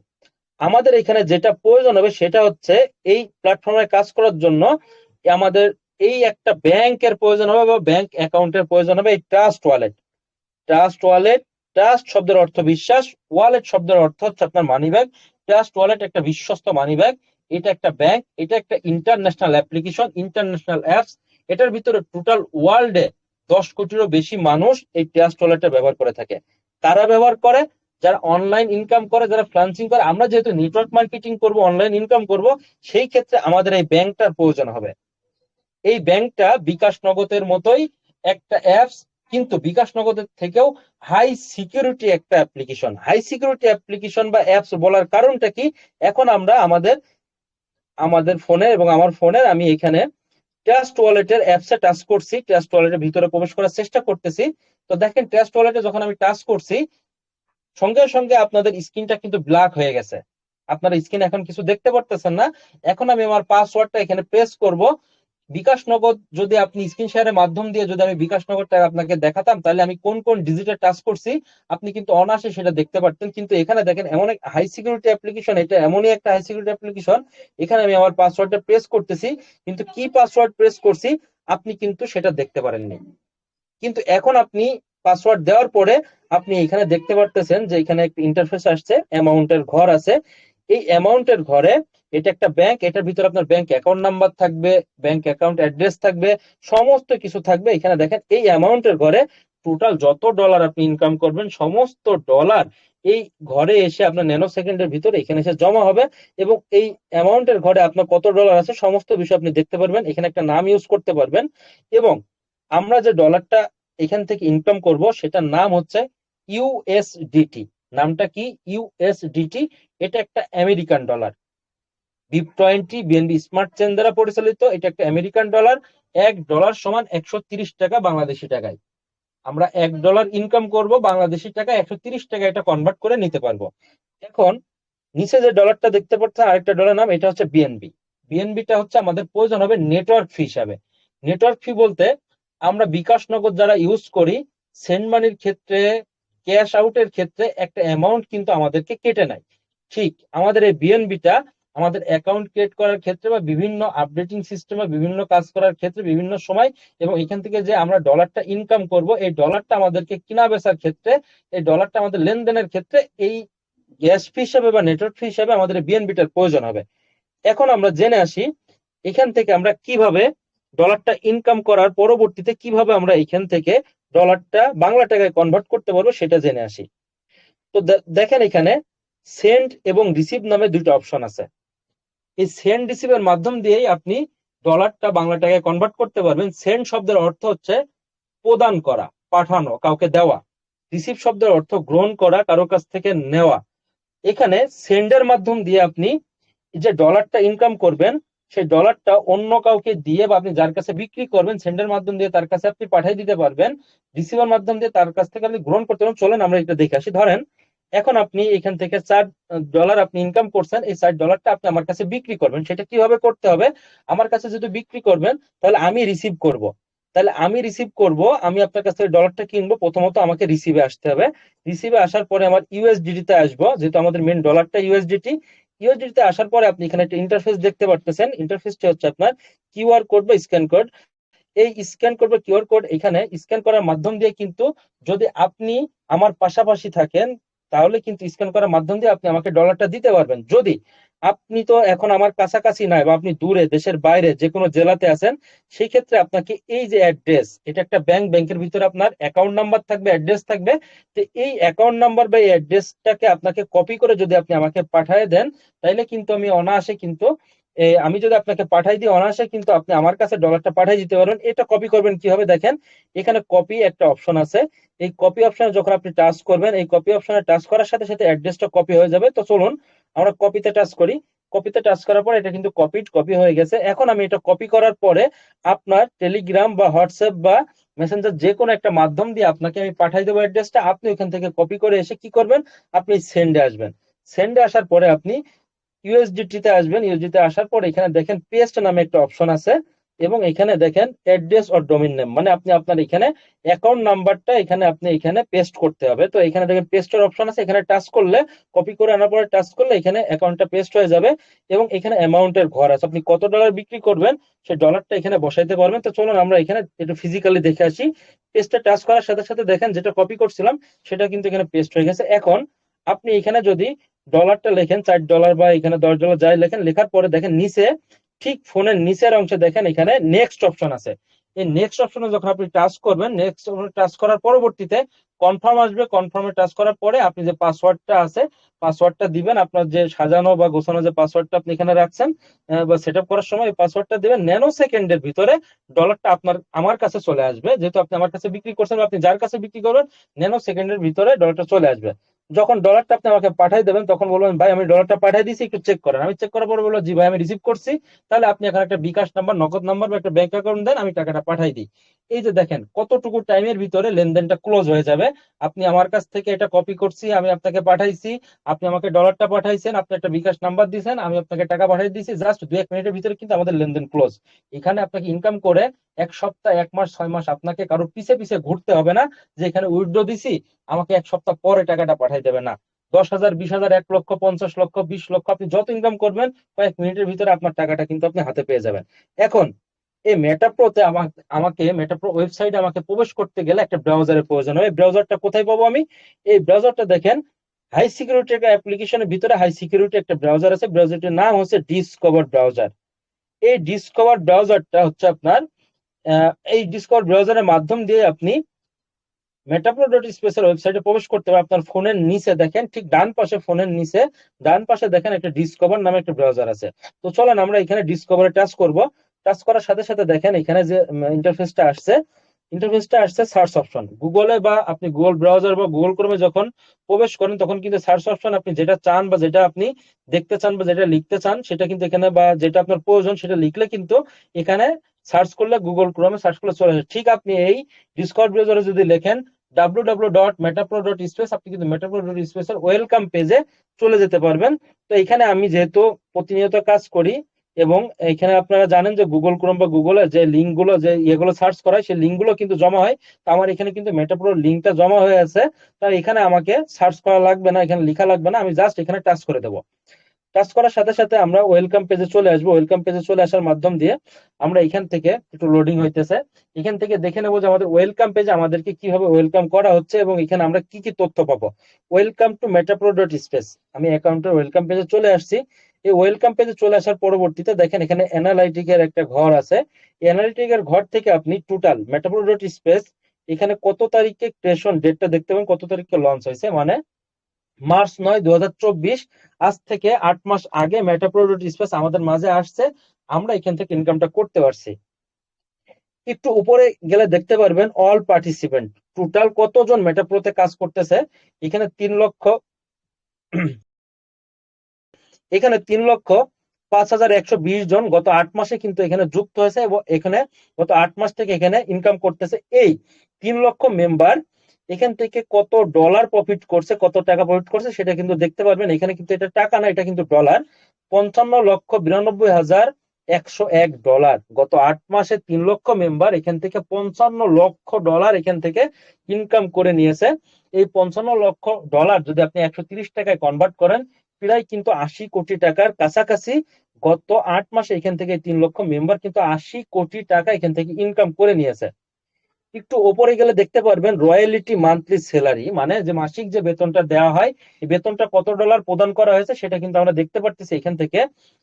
আমাদের এখানে যেটা প্রয়োজন হবে সেটা হচ্ছে এই প্ল্যাটফর্মে কাজ করার জন্য আমাদের এই একটা ব্যাংকের প্রয়োজন হবে, বা ব্যাংক অ্যাকাউন্টের প্রয়োজন হবে। এই trust wallet, trust wallet, trust শব্দের অর্থ বিশ্বাস, ওয়ালেট শব্দের অর্থ হচ্ছে আপনার মানি ব্যাগ। ট্রাস্ট ওয়ালেট একটা বিশ্বস্ত মানি ব্যাগ। এটা একটা ব্যাংক, এটা একটা ইন্টারন্যাশনাল অ্যাপ্লিকেশন, ইন্টারন্যাশনাল অ্যাপস। এটার ভিতরে টোটাল ওয়ার্ল্ডে 10 কোটিরও বেশি মানুষ এই ট্রাস্ট ওয়ালেটটা ব্যবহার করে থাকে। তারা ব্যবহার করে যারা অনলাইন ইনকাম করে, যারা ফ্রিল্যান্সিং করে। আমরা যেহেতু নেটওয়ার্ক মার্কেটিং করব, অনলাইন ইনকাম করব, সেই ক্ষেত্রে আমাদের এই ব্যাংকটার প্রয়োজন হবে। এই ব্যাংকটা বিকাশ নগদের মতোই একটা অ্যাপস, কিন্তু বিকাশ নগদের থেকেও হাই সিকিউরিটি একটা অ্যাপ্লিকেশন। হাই সিকিউরিটি অ্যাপ্লিকেশন বা অ্যাপস বলার কারণটা কি? এখন আমরা আমাদের আমাদের ফোনে এবং আমার ফোনের আমি এখানে ট্রাস্ট ওয়ালেটের অ্যাপসে টাচ করছি, ট্রাস্ট ওয়ালেটের ভিতরে প্রবেশ করার চেষ্টা করতেছি। তো দেখেন ট্রাস্ট ওয়ালেটে যখন আমি টাচ করছি, সঙ্গে সঙ্গে আপনাদের স্ক্রিনটা কিন্তু ব্ল্যাক হয়ে গেছে, আপনারা স্ক্রিন এখন কিছু দেখতে পারতেছেন না। এখন আমি আমার পাসওয়ার্ডটা এখানে প্রেস করব। বিকাশ নগদ যদি আপনি স্ক্রিন শেয়ারের মাধ্যম দিয়ে যদি আমি বিকাশ নগদটা আপনাকে দেখাতাম, তাহলে আমি কোন কোন ডিজিটে টাচ করছি আপনি কিন্তু অনায়াসে সেটা দেখতে পারতেন। কিন্তু এখানে দেখেন এমন এক হাই সিকিউরিটি অ্যাপ্লিকেশন, এটা এমনই একটা হাই সিকিউরিটি অ্যাপ্লিকেশন, এখানে আমি আমার পাসওয়ার্ডটা প্রেস করতেছি, কিন্তু কি পাসওয়ার্ড প্রেস করছি আপনি কিন্তু সেটা দেখতে পারেননি। কিন্তু এখন আপনি পাসওয়ার্ড দেওয়ার পরে আপনি এখানে দেখতে পারতেছেন যে এখানে একটা ইন্টারফেস আসছে, অ্যামাউন্টের ঘর আছে। এই অ্যামাউন্টের ঘরে এটা একটা ব্যাংক, এটার ভিতরে আপনার ব্যাংক অ্যাকাউন্ট নাম্বার থাকবে, ব্যাংক অ্যাকাউন্ট অ্যাড্রেস থাকবে, সমস্ত কিছু থাকবে। এখানে দেখেন এই অ্যামাউন্টের ঘরে টোটাল যত ডলার আপনি ইনকাম করবেন সমস্ত ডলার এই ঘরে এসে আপনার ন্যানো সেকেন্ডের ভিতরে এখানে এসে জমা হবে। এবং এই অ্যামাউন্টের ঘরে আপনার কত ডলার আছে সমস্ত বিষয় আপনি দেখতে পারবেন, এখানে একটা নাম ইউজ করতে পারবেন। এবং আমরা যে ডলারটা এখান থেকে ইনকাম করব সেটার নাম হচ্ছে ইউএসডিটি। নামটা কি? ইউএসডিটি। এটা একটা American dollar, BIP20 BNB smart chain দ্বারা পরিচালিত। এটা একটা আমেরিকান ডলার। $1 সমান 130 টাকা বাংলাদেশি টাকায়। আমরা $1 ইনকাম করব, বাংলাদেশি টাকা 130 টাকা এটা কনভার্ট করে নিতে পারবো। এখন নিচে যে ডলারটা দেখতে পাচ্ছেন আরেকটা ডলার নাম, এটা হচ্ছে বিএনবি। বিএনবিটা হচ্ছে আমাদের প্রয়োজন হবে নেটওয়ার্ক ফি হিসাবে। নেটওয়ার্ক ফি বলতে আমরা বিকাশ নগদ যারা ইউজ করি, সেন্ড মানির ক্ষেত্রে, ক্যাশ আউটের ক্ষেত্রে একটা অ্যামাউন্ট কিন্তু আমাদেরকে কেটে নেয়। ঠিক আমাদের এই বিএনবিটা আমাদের অ্যাকাউন্ট ক্রিয়েট করার ক্ষেত্রে বা বিভিন্ন আপডেটিং সিস্টেমে বিভিন্ন কাজ করার ক্ষেত্রে বিভিন্ন সময়, এবং এখান থেকে যে আমরা ডলারটা ইনকাম করব এই ডলারটা আমাদেরকে কিনা বেচার ক্ষেত্রে, এই ডলারটা আমাদের লেনদেনের ক্ষেত্রে এই গ্যাস ফি হিসাবে বা নেটওয়ার্ক ফি হিসাবে আমাদের বিএনবিটার প্রয়োজন হবে। এখন আমরা জেনে আসি এখান থেকে আমরা কিভাবে ডলারটা ইনকাম করার পরবর্তীতে কিভাবে আমরা এখান থেকে ডলারটা বাংলা টাকায় কনভার্ট করতে পারবো সেটা জেনে আসি। তো দেখেন এখানে সেন্ড এবং রিসিভ নামে দুটো অপশন আছে। এই সেন্ড রিসিভের মাধ্যম দিয়েই আপনি ডলারটা বাংলা টাকায় কনভার্ট করতে পারবেন। সেন্ড শব্দের অর্থ হচ্ছে প্রদান করা, পাঠানো, কাউকে দেওয়া। রিসিভ শব্দের অর্থ গ্রহণ করা, কারো কাছ থেকে নেওয়া। এখানে সেন্ডের মাধ্যম দিয়ে আপনি যে ডলারটা ইনকাম করবেন সেই ডলারটা অন্য কাউকে দিয়ে বা আপনি যার কাছে বিক্রি করবেন সেন্ডের মাধ্যম দিয়ে তার কাছে আপনি পাঠিয়ে দিতে পারবেন। রিসিভার মাধ্যম দিয়ে তার কাছ থেকে আপনি গ্রহণ করতে পারবেন। চলেন আমরা এটা দেখে আসি। ধরেন এখন আপনি এখান থেকে $4 আপনি ইনকাম করছেন, এই $4টা আপনি আমার কাছে বিক্রি করবেন। সেটা কিভাবে করতে হবে? আমার কাছে যদি বিক্রি করবেন তাহলে আমি রিসিভ করব। তাহলে আমি রিসিভ করব, আমি আপনার কাছ থেকে ডলারটা কিনবো, প্রথমত আমাকে রিসিভে আসতে হবে। রিসিভে আসার পরে আমার ইউএসডিটি তে আসবো, যেহেতু আমাদের মেন ডলারটা ইউএসডিটি। ইউএসডিটি তে আসার পরে আপনি এখানে একটা ইন্টারফেস দেখতে পারতেছেন। ইন্টারফেসটি হচ্ছে আপনার কিউআর কোড বা স্ক্যান কোড। এই স্ক্যান কোড বা কিউআর কোড এখানে স্ক্যান করার মাধ্যম দিয়ে কিন্তু যদি আপনি আমার পাশাপাশি থাকেন তাহলে কিন্তু স্ক্যান করার মাধ্যম দিয়ে আপনি আমাকে ডলারটা দিতে পারবেন। যদি আপনি তো এখন আমার কাছাকাছি নাই বা আপনি দূরে দেশের বাইরে যে কোনো জেলাতে আছেন, সেই ক্ষেত্রে আপনাকে এই যে অ্যাড্রেস, এটা একটা ব্যাংক, ব্যাংকের ভিতরে আপনার অ্যাকাউন্ট নাম্বার থাকবে, অ্যাড্রেস থাকবে। তো এই অ্যাকাউন্ট নাম্বার বা এই অ্যাড্রেসটাকে আপনাকে কপি করে যদি আপনি আমাকে পাঠিয়ে দেন তাহলে কিন্তু আমি অনায়াসে কিন্তু আমি যদি আপনাকে পাঠাই দিই অনায়াসে কিন্তু আপনি আমার কাছে ডলারটা পাঠিয়ে দিতে পারবেন। এটা কপি করবেন কিভাবে দেখেন, এখানে কপি একটা অপশন আছে। এই কপি অপশনে যখন আপনি টাচ করবেন, এই কপি অপশনে টাচ করার সাথে সাথে অ্যাড্রেসটা কপি হয়ে যাবে। তো চলুন আমরা কপিতে টাচ করি। কপিতে টাচ করার পর এটা কিন্তু কপি হয়ে গেছে। এখন আমি এটা কপি করার পরে আপনার টেলিগ্রাম বা হোয়াটসঅ্যাপ বা মেসেঞ্জার যে কোনো একটা মাধ্যম দিয়ে আপনাকে আমি পাঠিয়ে দেবো অ্যাড্রেসটা। আপনি ওখান থেকে কপি করে এসে কি করবেন, আপনি সেন্ডে আসবেন। সেন্ডে আসার পরে আপনি ইউএসডিটি তে আসবেন। ইউএসডিটি তে আসার পর এখানে দেখেন পেস্ট নামে একটা অপশন আছে, এবং এখানে দেখেন অ্যাড্রেস অর ডোমেইন নেম, মানে আপনি আপনার এখানে অ্যাকাউন্ট নাম্বারটা এখানে আপনি এখানে পেস্ট করতে হবে। তো এখানে দেখেন পেস্টের অপশন আছে, এখানে টাচ করলে, কপি করে আনার পরে টাচ করলে এখানে অ্যাকাউন্টটা পেস্ট হয়ে যাবে। এবং এখানে অ্যামাউন্টের ঘর আছে, আপনি কত ডলার বিক্রি করবেন সেই ডলারটা এখানে বসাইতে পারবেন। তো চলুন আমরা এখানে একটু ফিজিক্যালি দেখে আসি। পেস্টে টাচ করার সাথে সাথে দেখেন যেটা কপি করছিলাম সেটা কিন্তু এখানে পেস্ট হয়ে গেছে। এখন আপনি এখানে যদি ডলারটা লেখেন $4 বা এখানে $10 যাই লেখেন, লেখার পরে দেখেন নিচে ঠিক ফোনের নিচের অংশে দেখেন এখানে নেক্সট অপশন আছে। এই নেক্সট অপশনে যখন আপনি টাচ করবেন, নেক্সট টাচ করার পরবর্তীতে কনফার্ম আসবে। কনফার্মে টাচ করার পরে আপনি যে পাসওয়ার্ডটা আছে পাসওয়ার্ডটা দিবেন। আপনার যে সাজানো বা গোছানো যে পাসওয়ার্ডটা আপনি এখানে রাখছেন বা সেট আপ করার সময় এই পাসওয়ার্ডটা দিবেন। ন্যানো সেকেন্ডের ভিতরে ডলারটা আপনার আমার কাছে চলে আসবে। যেহেতু আপনি আমার কাছে বিক্রি করছেন বা আপনি যার কাছে বিক্রি করবেন, ন্যানো সেকেন্ডের ভিতরে ডলারটা চলে আসবে। যখন ডলারটা আপনি আমাকে পাঠিয়ে দেবেন তখন বলবেন ভাই আমি ডলারটা পাঠিয়ে দিয়েছি, একটু চেক করেন। আমি চেক করার পরে বলবো জি ভাই আমি রিসিভ করছি, তাহলে আপনি এখন একটা বিকাশ নাম্বার, নগদ নাম্বার বা একটা ব্যাংক অ্যাকাউন্ট দেন, আমি টাকাটা পাঠিয়ে দিই। এই যে দেখেন কতটুকু টাইমের ভিতরে লেনদেনটা ক্লোজ হয়ে যাবে। আপনি আমার কাছ থেকে এটা কপি করছি, আমি আপনাকে পাঠাইছি, আপনি আমাকে ডলারটা পাঠাইছেন, আপনি একটা বিকাশ নাম্বার দিয়েছেন, আমি আপনাকে টাকা পাঠিয়ে দিয়েছি, জাস্ট 2-1 মিনিটের ভিতরে কিন্তু আমাদের লেনদেন ক্লোজ। এখানে আপনাকে ইনকাম করে 1 সপ্তাহ, 1 মাস, 6 মাস আপনাকে কারো পিছে পিছে ঘুরতে হবে না, যে এখানে উইথড্র দিছি আমাকে 1 সপ্তাহ পরে টাকাটা পাঠাই দেবে না। 10,000, 20,000, 1 লক্ষ, 50 লক্ষ, 20 লক্ষ, আপনি যত ইনকাম করবেন কয়েক মিনিটের ভিতরে আপনার টাকাটা কিন্তু আপনি হাতে পেয়ে যাবেন। এখন এই মেটাপ্রোতে আমাকে মেটাপ্রো ওয়েবসাইটে আমাকে প্রবেশ করতে গেলে একটা ব্রাউজারের প্রয়োজন হয়। ব্রাউজারটা কোথায় পাবো আমি? এই ব্রাউজারটা দেখেন, হাই সিকিউরিটি একটা অ্যাপ্লিকেশনের ভিতরে হাই সিকিউরিটি একটা ব্রাউজার আছে, ব্রাউজারটির নাম হচ্ছে ডিসকভার ব্রাউজার। এই ডিসকভার ব্রাউজারটা হচ্ছে আপনার এই ডিসকভার ব্রাউজারের মাধ্যম দিয়ে আপনি মেটাপ্রো.স্পেসের ওয়েবসাইটে প্রবেশ করতে হবে। আপনার ফোনের নিচে দেখেন, ঠিক ডান পাশে, ফোনের নিচে ডান পাশে দেখেন একটা ডিসকভার নামে একটা ব্রাউজার আছে। তো চলেন আমরা এখানে ডিসকভারে টাচ করব। টাচ করার সাথে সাথে দেখেন এখানে যে ইন্টারফেসটা আসছে সার্চ অপশন। গুগলে বা আপনি গুগল ব্রাউজার বা গুগল ক্রোমে যখন প্রবেশ করেন তখন কিন্তু সার্চ অপশন, আপনি যেটা চান বা যেটা আপনি দেখতে চান বা যেটা লিখতে চান সেটা কিন্তু এখানে, বা যেটা আপনার প্রয়োজন সেটা লিখলে কিন্তু এখানে সার্চ করলে, গুগল ক্রোমে সার্চ করলে চলে আসে। ঠিক আপনি এই ডিসকভার ব্রাউজারে যদি লেখেন www.metapro.space, আপনি কিন্তু metapro.space এর ওয়েলকাম পেজে চলে যেতে পারবেন। তো এখানে আমি যেহেতু প্রতিনিয়ত কাজ করি এবং এখানে আপনারা জানেন যে গুগল ক্রোম বা গুগলে যে লিঙ্ক গুলো, যে ইয়েগুলো সার্চ করা হয় সেই লিঙ্ক গুলো কিন্তু জমা হয়। তো আমার এখানে কিন্তু মেটাপ্রোর লিঙ্কটা জমা হয়ে আছে। তাই এখানে আমাকে সার্চ করা লাগবে না, এখানে লেখা লাগবে না, আমি জাস্ট এখানে টাচ করে দেবো। টাচ করার সাথে সাথে আমরা ওয়েলকাম পেজে চলে আসবো। ওয়েলকাম পেজে চলে আসার মাধ্যম দিয়ে আমরা এখান থেকে, একটু লোডিং হইতেছে, এখান থেকে দেখে নেবো যে আমাদের ওয়েলকাম পেজে আমাদেরকে কিভাবে ওয়েলকাম করা হচ্ছে এবং এখানে আমরা কি কি তথ্য পাবো। ওয়েলকাম টু মেটাপ্রো.স্পেস, আমি অ্যাকাউন্টের ওয়েলকাম পেজে চলে আসছি। এই ওয়েলকাম পেজে চলে আসার পরবর্তীতে দেখেন এখানে অ্যানালাইটিকের একটা ঘর আছে। এই অ্যানালাইটিকের ঘর থেকে আপনি টোটাল মেটাপ্রো.স্পেস এখানে কত তারিখে ক্রিয়েশন ডেটটা দেখতে পাবেন, কত তারিখে লঞ্চ হয়েছে, মানে মার্চ 9, 2024। আজ থেকে 8 মাস আগে মেটাপ্রো.স্পেস আমাদের মাঝে আসছে, আমরা এখান থেকে ইনকামটা করতে পারছি। একটু উপরে গেলে দেখতে পারবেন অল পার্টিসিপেন্ট, টোটাল কতজন মেটাপ্রোতে কাজ করতেছে। এখানে 3,05,120 জন গত 8 মাসে কিন্তু এখানে যুক্ত হয়েছে এবং এখানে গত 8 মাস থেকে এখানে ইনকাম করতেছে। এই 3 লক্ষ মেম্বার এখান থেকে কত ডলার প্রফিট করছে, কত টাকা প্রফিট করছে সেটা কিন্তু দেখতে পারবেন। এখানে কিন্তু এটা টাকা না, এটা কিন্তু ডলার। 55,92,101 ডলার গত 8 মাসে 3 লক্ষ মেম্বার এখান থেকে 55 লক্ষ ডলার এখান থেকে ইনকাম করে নিয়েছে। এই 55 লক্ষ ডলার যদি আপনি 130 টাকায় কনভার্ট করেন, প্রায় কিন্তু 80 কোটি টাকার কাছাকাছি গত 8 মাসে এখান থেকে 3 লক্ষ মেম্বার কিন্তু 80 কোটি টাকা এখান থেকে ইনকাম করে নিয়েছে। একটু ওপরে গেলে দেখতে পারবেন রয়্যালিটি মান্থলি স্যালারি, মানে যে মাসিক যে বেতনটা দেওয়া হয়, এই বেতনটা কত ডলার প্রদান করা হয়েছে সেটা কিন্তু আমরা দেখতে পারতেছি এখান থেকে,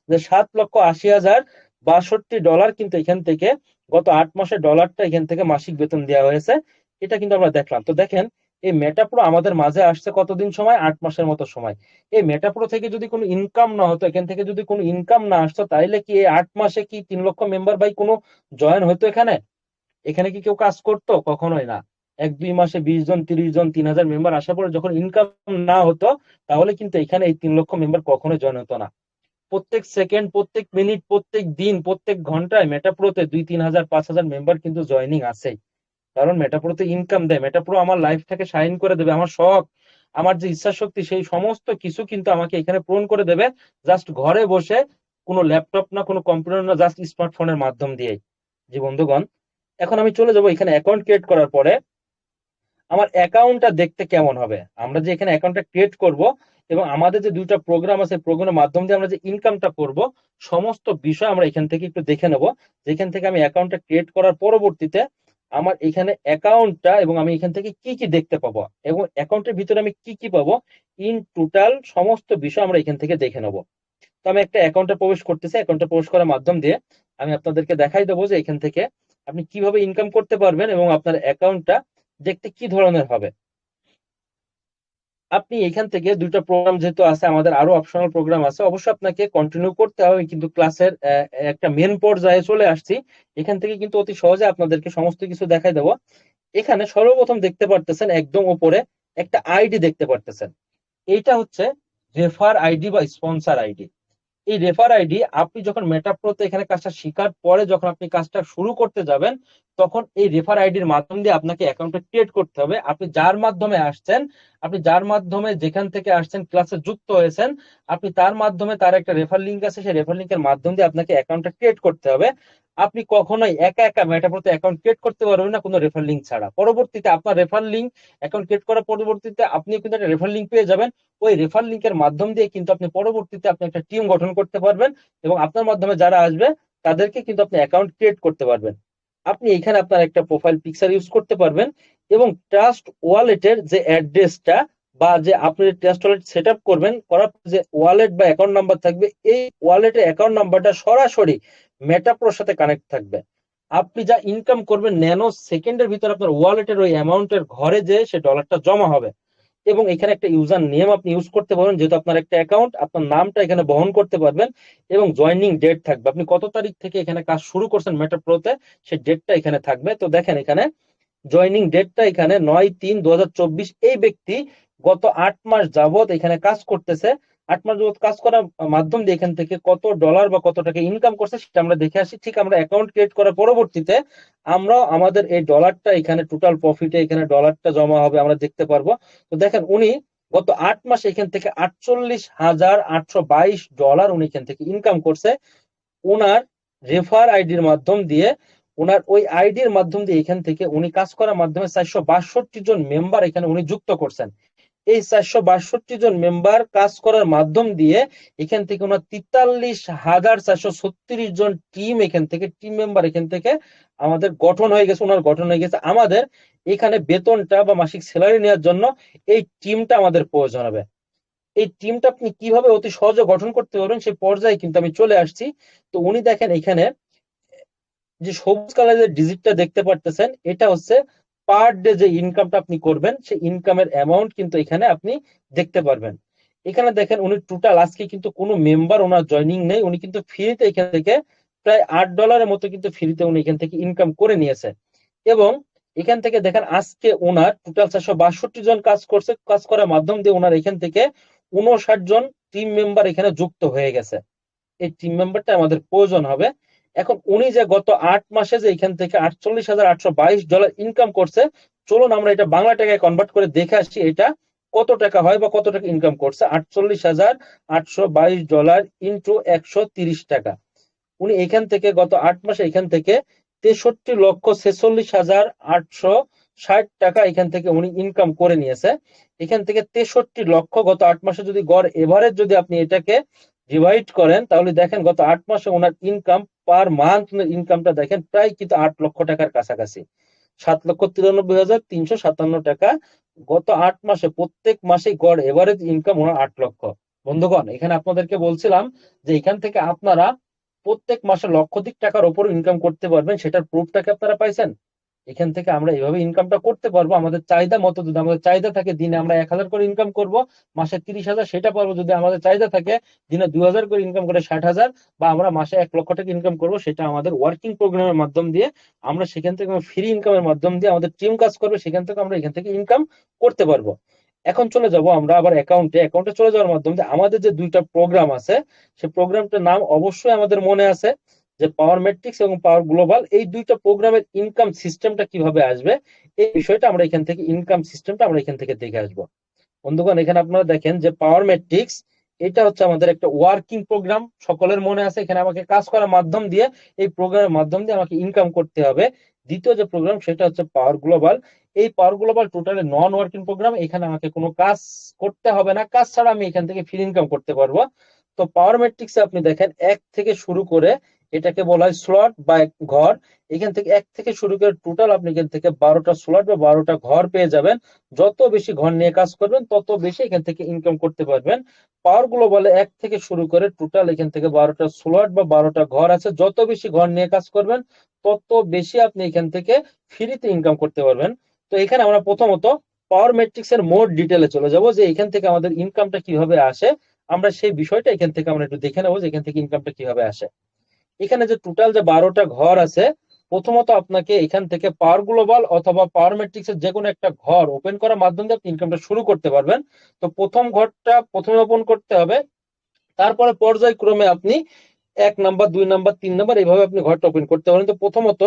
যে 7,80,062 ডলার কিন্তু এখান থেকে গত 8 মাসে ডলারটা এখান থেকে মাসিক বেতন দেওয়া হয়েছে। এটা কিন্তু আমরা দেখলাম। তো দেখেন এই মেটাপ্রো আমাদের মাঝে আসছে কতদিন সময়, 8 মাসের মতো সময়। এই মেটাপ্রো থেকে যদি কোনো ইনকাম না হতো, এখান থেকে যদি কোনো ইনকাম না আসতো, তাইলে কি এই 8 মাসে কি 3 লক্ষ মেম্বার ভাই কোনো জয়েন হতো এখানে? এখানে কি কেউ কাজ করতো? কখনোই না। 1-2 মাসে 20 জন, 30 জন, 3,000 মেম্বার আসার পরে যখন ইনকাম না হতো, তাহলে কিন্তু এখানে এই 3 লক্ষ মেম্বার কখনো জয়েন হতো না। প্রত্যেক সেকেন্ড, প্রত্যেক মিনিট, প্রত্যেক দিন, প্রত্যেক ঘন্টায় মেটাপ্রোতে 2-3 হাজার, 5,000 মেম্বার কিন্তু জয়নিং আছে। কারণ মেটাপ্রোতে ইনকাম দেয়, মেটাপ্রো আমার লাইফটাকে শাইন করে দেবে, আমার শখ, আমার যে ইচ্ছা শক্তি সেই সমস্ত কিছু কিন্তু আমাকে এখানে পূরণ করে দেবে, জাস্ট ঘরে বসে, কোনো ল্যাপটপ না, কোনো কম্পিউটার না, জাস্ট স্মার্টফোনের মাধ্যম দিয়ে। জি বন্ধুগণ, এখন আমি চলে যাব এখানে অ্যাকাউন্ট ক্রিয়েট করার পরে আমার অ্যাকাউন্টটা দেখতে কেমন হবে। আমরা যে এখানে অ্যাকাউন্টটা ক্রিয়েট করব এবং আমাদের যে দুইটা প্রোগ্রাম আছে, প্রোগ্রামের মাধ্যম দিয়ে আমরা যে ইনকামটা করব, সমস্ত বিষয় আমরা এখান থেকে একটু দেখে নেব। যেখান থেকে আমি অ্যাকাউন্টটা ক্রিয়েট করার পরবর্তীতে আমার এখানে অ্যাকাউন্টটা এবং আমি এখান থেকে কি কি দেখতে পাবো এবং অ্যাকাউন্টের ভিতরে আমি কি কি পাবো, ইন টোটাল সমস্ত বিষয় আমরা এখান থেকে দেখে নেব। তো আমি একটা অ্যাকাউন্টে প্রবেশ করতেছি। অ্যাকাউন্টে প্রবেশ করার মাধ্যম দিয়ে আমি আপনাদেরকে দেখাই দেবো যে এখান থেকে আপনি কিভাবে ইনকাম করতে পারবেন এবং আপনার অ্যাকাউন্টটা দেখতে কি ধরনের হবে। আপনি এখান থেকে দুইটা প্রোগ্রাম যেহেতু আছে, আমাদের আরো অপশনাল প্রোগ্রাম আছে, অবশ্যই আপনাকে কন্টিনিউ করতে হবে, কিন্তু ক্লাসের একটা মেন পর্যায়ে চলে আসছি। এখান থেকে কিন্তু অতি সহজে আপনাদেরকে সমস্ত কিছু দেখাই দেবো। এখানে সর্বপ্রথম দেখতে পারতেছেন একদম উপরে একটা আইডি দেখতে পারতেছেন। এইটা হচ্ছে রেফার আইডি বা স্পন্সর আইডি। এই রেফার আইডি আপনি যখন মেটাপ্রোতে এখানে কাজটা শেখার পরে যখন আপনি কাজটা শুরু করতে যাবেন, তখন এই রেফার আইডির মাধ্যম দিয়ে আপনাকে অ্যাকাউন্টটা ক্রিয়েট করতে হবে। আপনি যার মাধ্যমে আসছেন, আপনি যার মাধ্যমে যেখান থেকে আসছেন ক্লাসে যুক্ত হয়েছেন, আপনি তার মাধ্যমে, তার একটা রেফার লিঙ্ক আছে, সেই রেফার লিঙ্কের মাধ্যম দিয়ে আপনাকে অ্যাকাউন্টটা ক্রিয়েট করতে হবে। আপনি কখনোই একা একা মেটাপ্রোতে অ্যাকাউন্ট ক্রিয়েট করতে পারবেন না কোনো রেফার লিঙ্ক ছাড়া। পরবর্তীতে আপনার রেফার লিঙ্ক অ্যাকাউন্ট ক্রিয়েট করার পরবর্তীতে আপনি কিন্তু একটা রেফার লিঙ্ক পেয়ে যাবেন। ওই রেফার লিঙ্কের মাধ্যম দিয়ে কিন্তু আপনি পরবর্তীতে আপনি একটা টিম গঠন করতে পারবেন এবং আপনার মাধ্যমে যারা আসবে তাদেরকে কিন্তু আপনি অ্যাকাউন্ট ক্রিয়েট করতে পারবেন। আপনি এখানে আপনার একটা প্রোফাইল পিকচার ইউজ করতে পারবেন এবং ট্রাস্ট ওয়ালেটের যে অ্যাড্রেসটা বা যে আপনি ট্রাস্ট ওয়ালেট সেট আপ করবেন, করার যে ওয়ালেট বা অ্যাকাউন্ট নাম্বার থাকবে, এই ওয়ালেটের অ্যাকাউন্ট নাম্বারটা সরাসরি মেটাপ্রোর সাথে কানেক্ট থাকবে। আপনি যা ইনকাম করবেন ন্যানো সেকেন্ডের ভিতর আপনার ওয়ালেটের ওই অ্যামাউন্টের ঘরে যে সে ডলারটা জমা হবে। এবং এখানে একটা ইউজার নেম আপনি ইউজ করতে পারবেন, যেহেতু আপনার একটা অ্যাকাউন্ট, আপনার নামটা এখানে বহন করতে পারবেন এবং জয়নিং ডেট থাকবে, আপনি কত তারিখ থেকে এখানে কাজ শুরু করছেন মেটাপ্রোতে সেই ডেটটা এখানে থাকবে। তো দেখেন এখানে জয়নিং ডেটটা এখানে 9/3/2024। এই ব্যক্তি গত 8 মাস যাবত এখানে কাজ করতেছে। 8 মাস যাবত কাজ করার মাধ্যম দিয়ে এখান থেকে কত ডলার বা কত টাকা ইনকাম করছে সেটা আমরা দেখে আসি। ঠিক আমরা অ্যাকাউন্ট ক্রিয়েট করার পরবর্তীতে আমরাও আমাদের এই ডলারটা এখানে টোটাল প্রফিটে এখানে ডলারটা জমা হবে আমরা দেখতে পারবো। তো দেখেন উনি গত 8 মাসে এখান থেকে $48,822 উনি এখান থেকে ইনকাম করছে ওনার রেফার আইডির মাধ্যম দিয়ে। ওনার ওই আইডির মাধ্যম দিয়ে এখান থেকে উনি কাজ করার মাধ্যমে 462 জন মেম্বার এখানে উনি যুক্ত করছেন। এই 462 জন মেম্বার কাজ করার মাধ্যম দিয়ে এখান থেকে ওনার 43,436 জন টিম এখান থেকে টিম মেম্বার এখান থেকে আমাদের গঠন হয়ে গেছে, ওনার গঠন হয়ে গেছে। আমাদের এখানে বেতনটা বা মাসিক স্যালারি নেওয়ার জন্য এই টিমটা আমাদের প্রয়োজন হবে। এই টিমটা আপনি কিভাবে অতি সহজে গঠন করতে পারবেন সেই পর্যায়ে কিন্তু আমি চলে আসছি। তো উনি দেখেন এখানে যে সবুজ কালারের ডিজিটটা দেখতে পারতেছেন, এটা হচ্ছে পার ডে যে ইনকামটা আপনি করবেন সেই ইনকামের অ্যামাউন্ট কিন্তু এখানে আপনি দেখতে পারবেন। এখানে দেখেন উনি টোটাল আজকে কিন্তু কোনো মেম্বার ওনার জয়নিং নেই, উনি কিন্তু ফ্রিতে এখান থেকে প্রায় $8 মতো কিন্তু ফ্রিতে উনি এখান থেকে ইনকাম করে নিয়েছে। এবং এখান থেকে দেখেন আজকে ওনার টোটাল 462 জন কাজ করছে, কাজ করার মাধ্যম দিয়ে ওনার এখান থেকে 59 জন টিম মেম্বার এখানে যুক্ত হয়ে গেছে। এই টিম মেম্বারটা আমাদের প্রয়োজন হবে। এখন উনি যে গত 8 মাসে যে এখান থেকে $48,822 ইনকাম করছে, চলুন আমরা এটা বাংলা টাকায় কনভার্ট করে দেখে আসি এটা কত টাকা হয় বা কত টাকা ইনকাম করছে। $48,822 ইন্টু 130 টাকা। উনি এখান থেকে গত 8 মাসে এখান থেকে 63,46,860 টাকা এখান থেকে উনি ইনকাম করে নিয়েছে। এখান থেকে 63 লক্ষ গত 8 মাসে যদি গড় এভারেজ যদি আপনি এটাকে ডিভাইড করেন তাহলে দেখেন গত 8 মাসে ওনার ইনকাম পার মান্থ ইনকামটা দেখেন প্রায় কিন্তু 8 লক্ষ টাকার কাছাকাছি, 7,93,357 টাকা গত 8 মাসে। প্রত্যেক মাসে গড় এভারেজ ইনকাম ওনার 8 লক্ষ। বন্ধুগণ এখানে আপনাদেরকে বলছিলাম যে এখান থেকে আপনারা প্রত্যেক মাসে লক্ষাধিক টাকার উপর ইনকাম করতে পারবেন, সেটার প্রুফটাকে আপনারা পাইছেন। এখান থেকে আমরা এইভাবে ইনকামটা করতে পারবো আমাদের চাহিদা মতো। যদি আমাদের চাহিদা থাকে দিনে আমরা 1,000 করে ইনকাম করব, মাসে 30,000 সেটা পারবো। যদি আমাদের চাহিদা থাকে দিনে 2,000 করে ইনকাম করে 60,000 বা আমরা মাসে 1 লক্ষ টাকা ইনকাম করব, সেটা আমাদের ওয়ার্কিং প্রোগ্রামের মাধ্যম দিয়ে আমরা সেখান থেকে ফ্রি ইনকামের মাধ্যম দিয়ে আমাদের টিম কাজ করবে, সেখান থেকে আমরা এখান থেকে ইনকাম করতে পারবো। এখন চলে যাব আমরা আবার অ্যাকাউন্টে চলে যাওয়ার মাধ্যমে আমাদের যে দুইটা প্রোগ্রাম আছে সেই প্রোগ্রামটার নাম অবশ্যই আমাদের মনে আছে যে পাওয়ার ম্যাট্রিক্স এবং পাওয়ার গ্লোবাল। এই দুইটা প্রোগ্রামের ইনকাম সিস্টেমটা কিভাবে আসবে এই বিষয়টা আমরা এখান থেকে ইনকাম সিস্টেমটা আমরা এখান থেকে দেখে আসবো। বন্ধুগণ এখানে আপনারা দেখেন যে পাওয়ার ম্যাট্রিক্স এটা হচ্ছে আমাদের একটা ওয়ার্কিং প্রোগ্রাম, সকলের মনে আছে। এখানে আমাকে কাজ করার মাধ্যম দিয়ে এই প্রোগ্রামের মাধ্যম দিয়ে আমাকে ইনকাম করতে হবে। দ্বিতীয় যে প্রোগ্রাম সেটা হচ্ছে পাওয়ার গ্লোবাল। এই power global totally non working program, এখানে আমাকে কোনো কাজ করতে হবে না, কাজ ছাড়া আমি এখান থেকে ফ্রি ইনকাম করতে পারবো। তো পাওয়ার ম্যাট্রিক্সে আপনি দেখেন 1 থেকে শুরু করে, এটাকে বলা হয় স্লট বা ঘর। এখান থেকে 1 থেকে শুরু করে টোটাল আপনি এখান থেকে 12টা স্লট বা 12টা ঘর পেয়ে যাবেন। যত বেশি ঘর নিয়ে কাজ করবেন তত বেশি এখান থেকে ইনকাম করতে পারবেন। পাওয়ার গ্লোবালে 1 থেকে শুরু করে টোটাল এখান থেকে 12টা স্লট বা 12টা ঘর আছে, যত বেশি ঘর নিয়ে কাজ করবেন তত বেশি আপনি এখান থেকে ফ্রিতে ইনকাম করতে পারবেন। তো এখানে আমরা প্রথমত পাওয়ার ম্যাট্রিক্স এর মোর ডিটেলে চলে যাব যে এখান থেকে আমাদের ইনকামটা কিভাবে আসে। আমরা সেই বিষয়টা এখান থেকে আমরা একটু দেখে নেবো যে এখান থেকে ইনকামটা কিভাবে আসে। এখানে যে টোটাল যে 12টা ঘর আছে প্রথমত আপনাকে এখান থেকে পাওয়ার গ্লোবাল অথবা পাওয়ার ম্যাট্রিক্স এর যে কোনো একটা ঘর ওপেন করার মাধ্যমে আপনি ইনকামটা শুরু করতে পারবেন। তো প্রথম ঘরটা প্রথমে ওপেন করতে হবে, তারপরে পর্যায়ক্রমে আপনি 1 নাম্বার 2 নাম্বার 3 নাম্বার এইভাবে আপনি ঘরটা ওপেন করতে পারেন। তো প্রথমত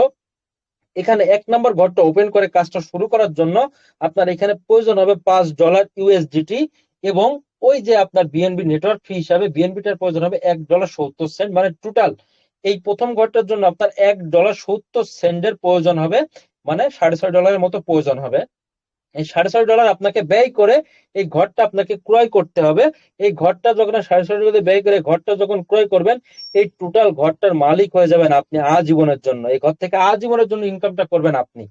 এখানে 1 নাম্বার ঘরটা ওপেন করে কাজটা শুরু করার জন্য আপনার এখানে প্রয়োজন হবে $5 ইউএসডিটি, এবং ওই যে আপনার বিএনবি নেটওয়ার্ক ফি হিসাবে বিএনবিটার প্রয়োজন হবে $1.70, মানে টোটাল এই প্রথম ঘরটার জন্য আপনার $1.70 প্রয়োজন হবে, মানে $6.5 মতো প্রয়োজন হবে। এই $6.5 আপনাকে ব্যয় করে এই ঘরটা আপনাকে ক্রয় করতে হবে। এই ঘরটা যখন $6.5 ব্যয় করে ঘরটা যখন ক্রয় করবেন, এই টোটাল ঘরটার মালিক হয়ে যাবেন আপনি আজীবনের জন্য। এই ঘর থেকে আজীবনের জন্য ইনকামটা করবেন আপনি।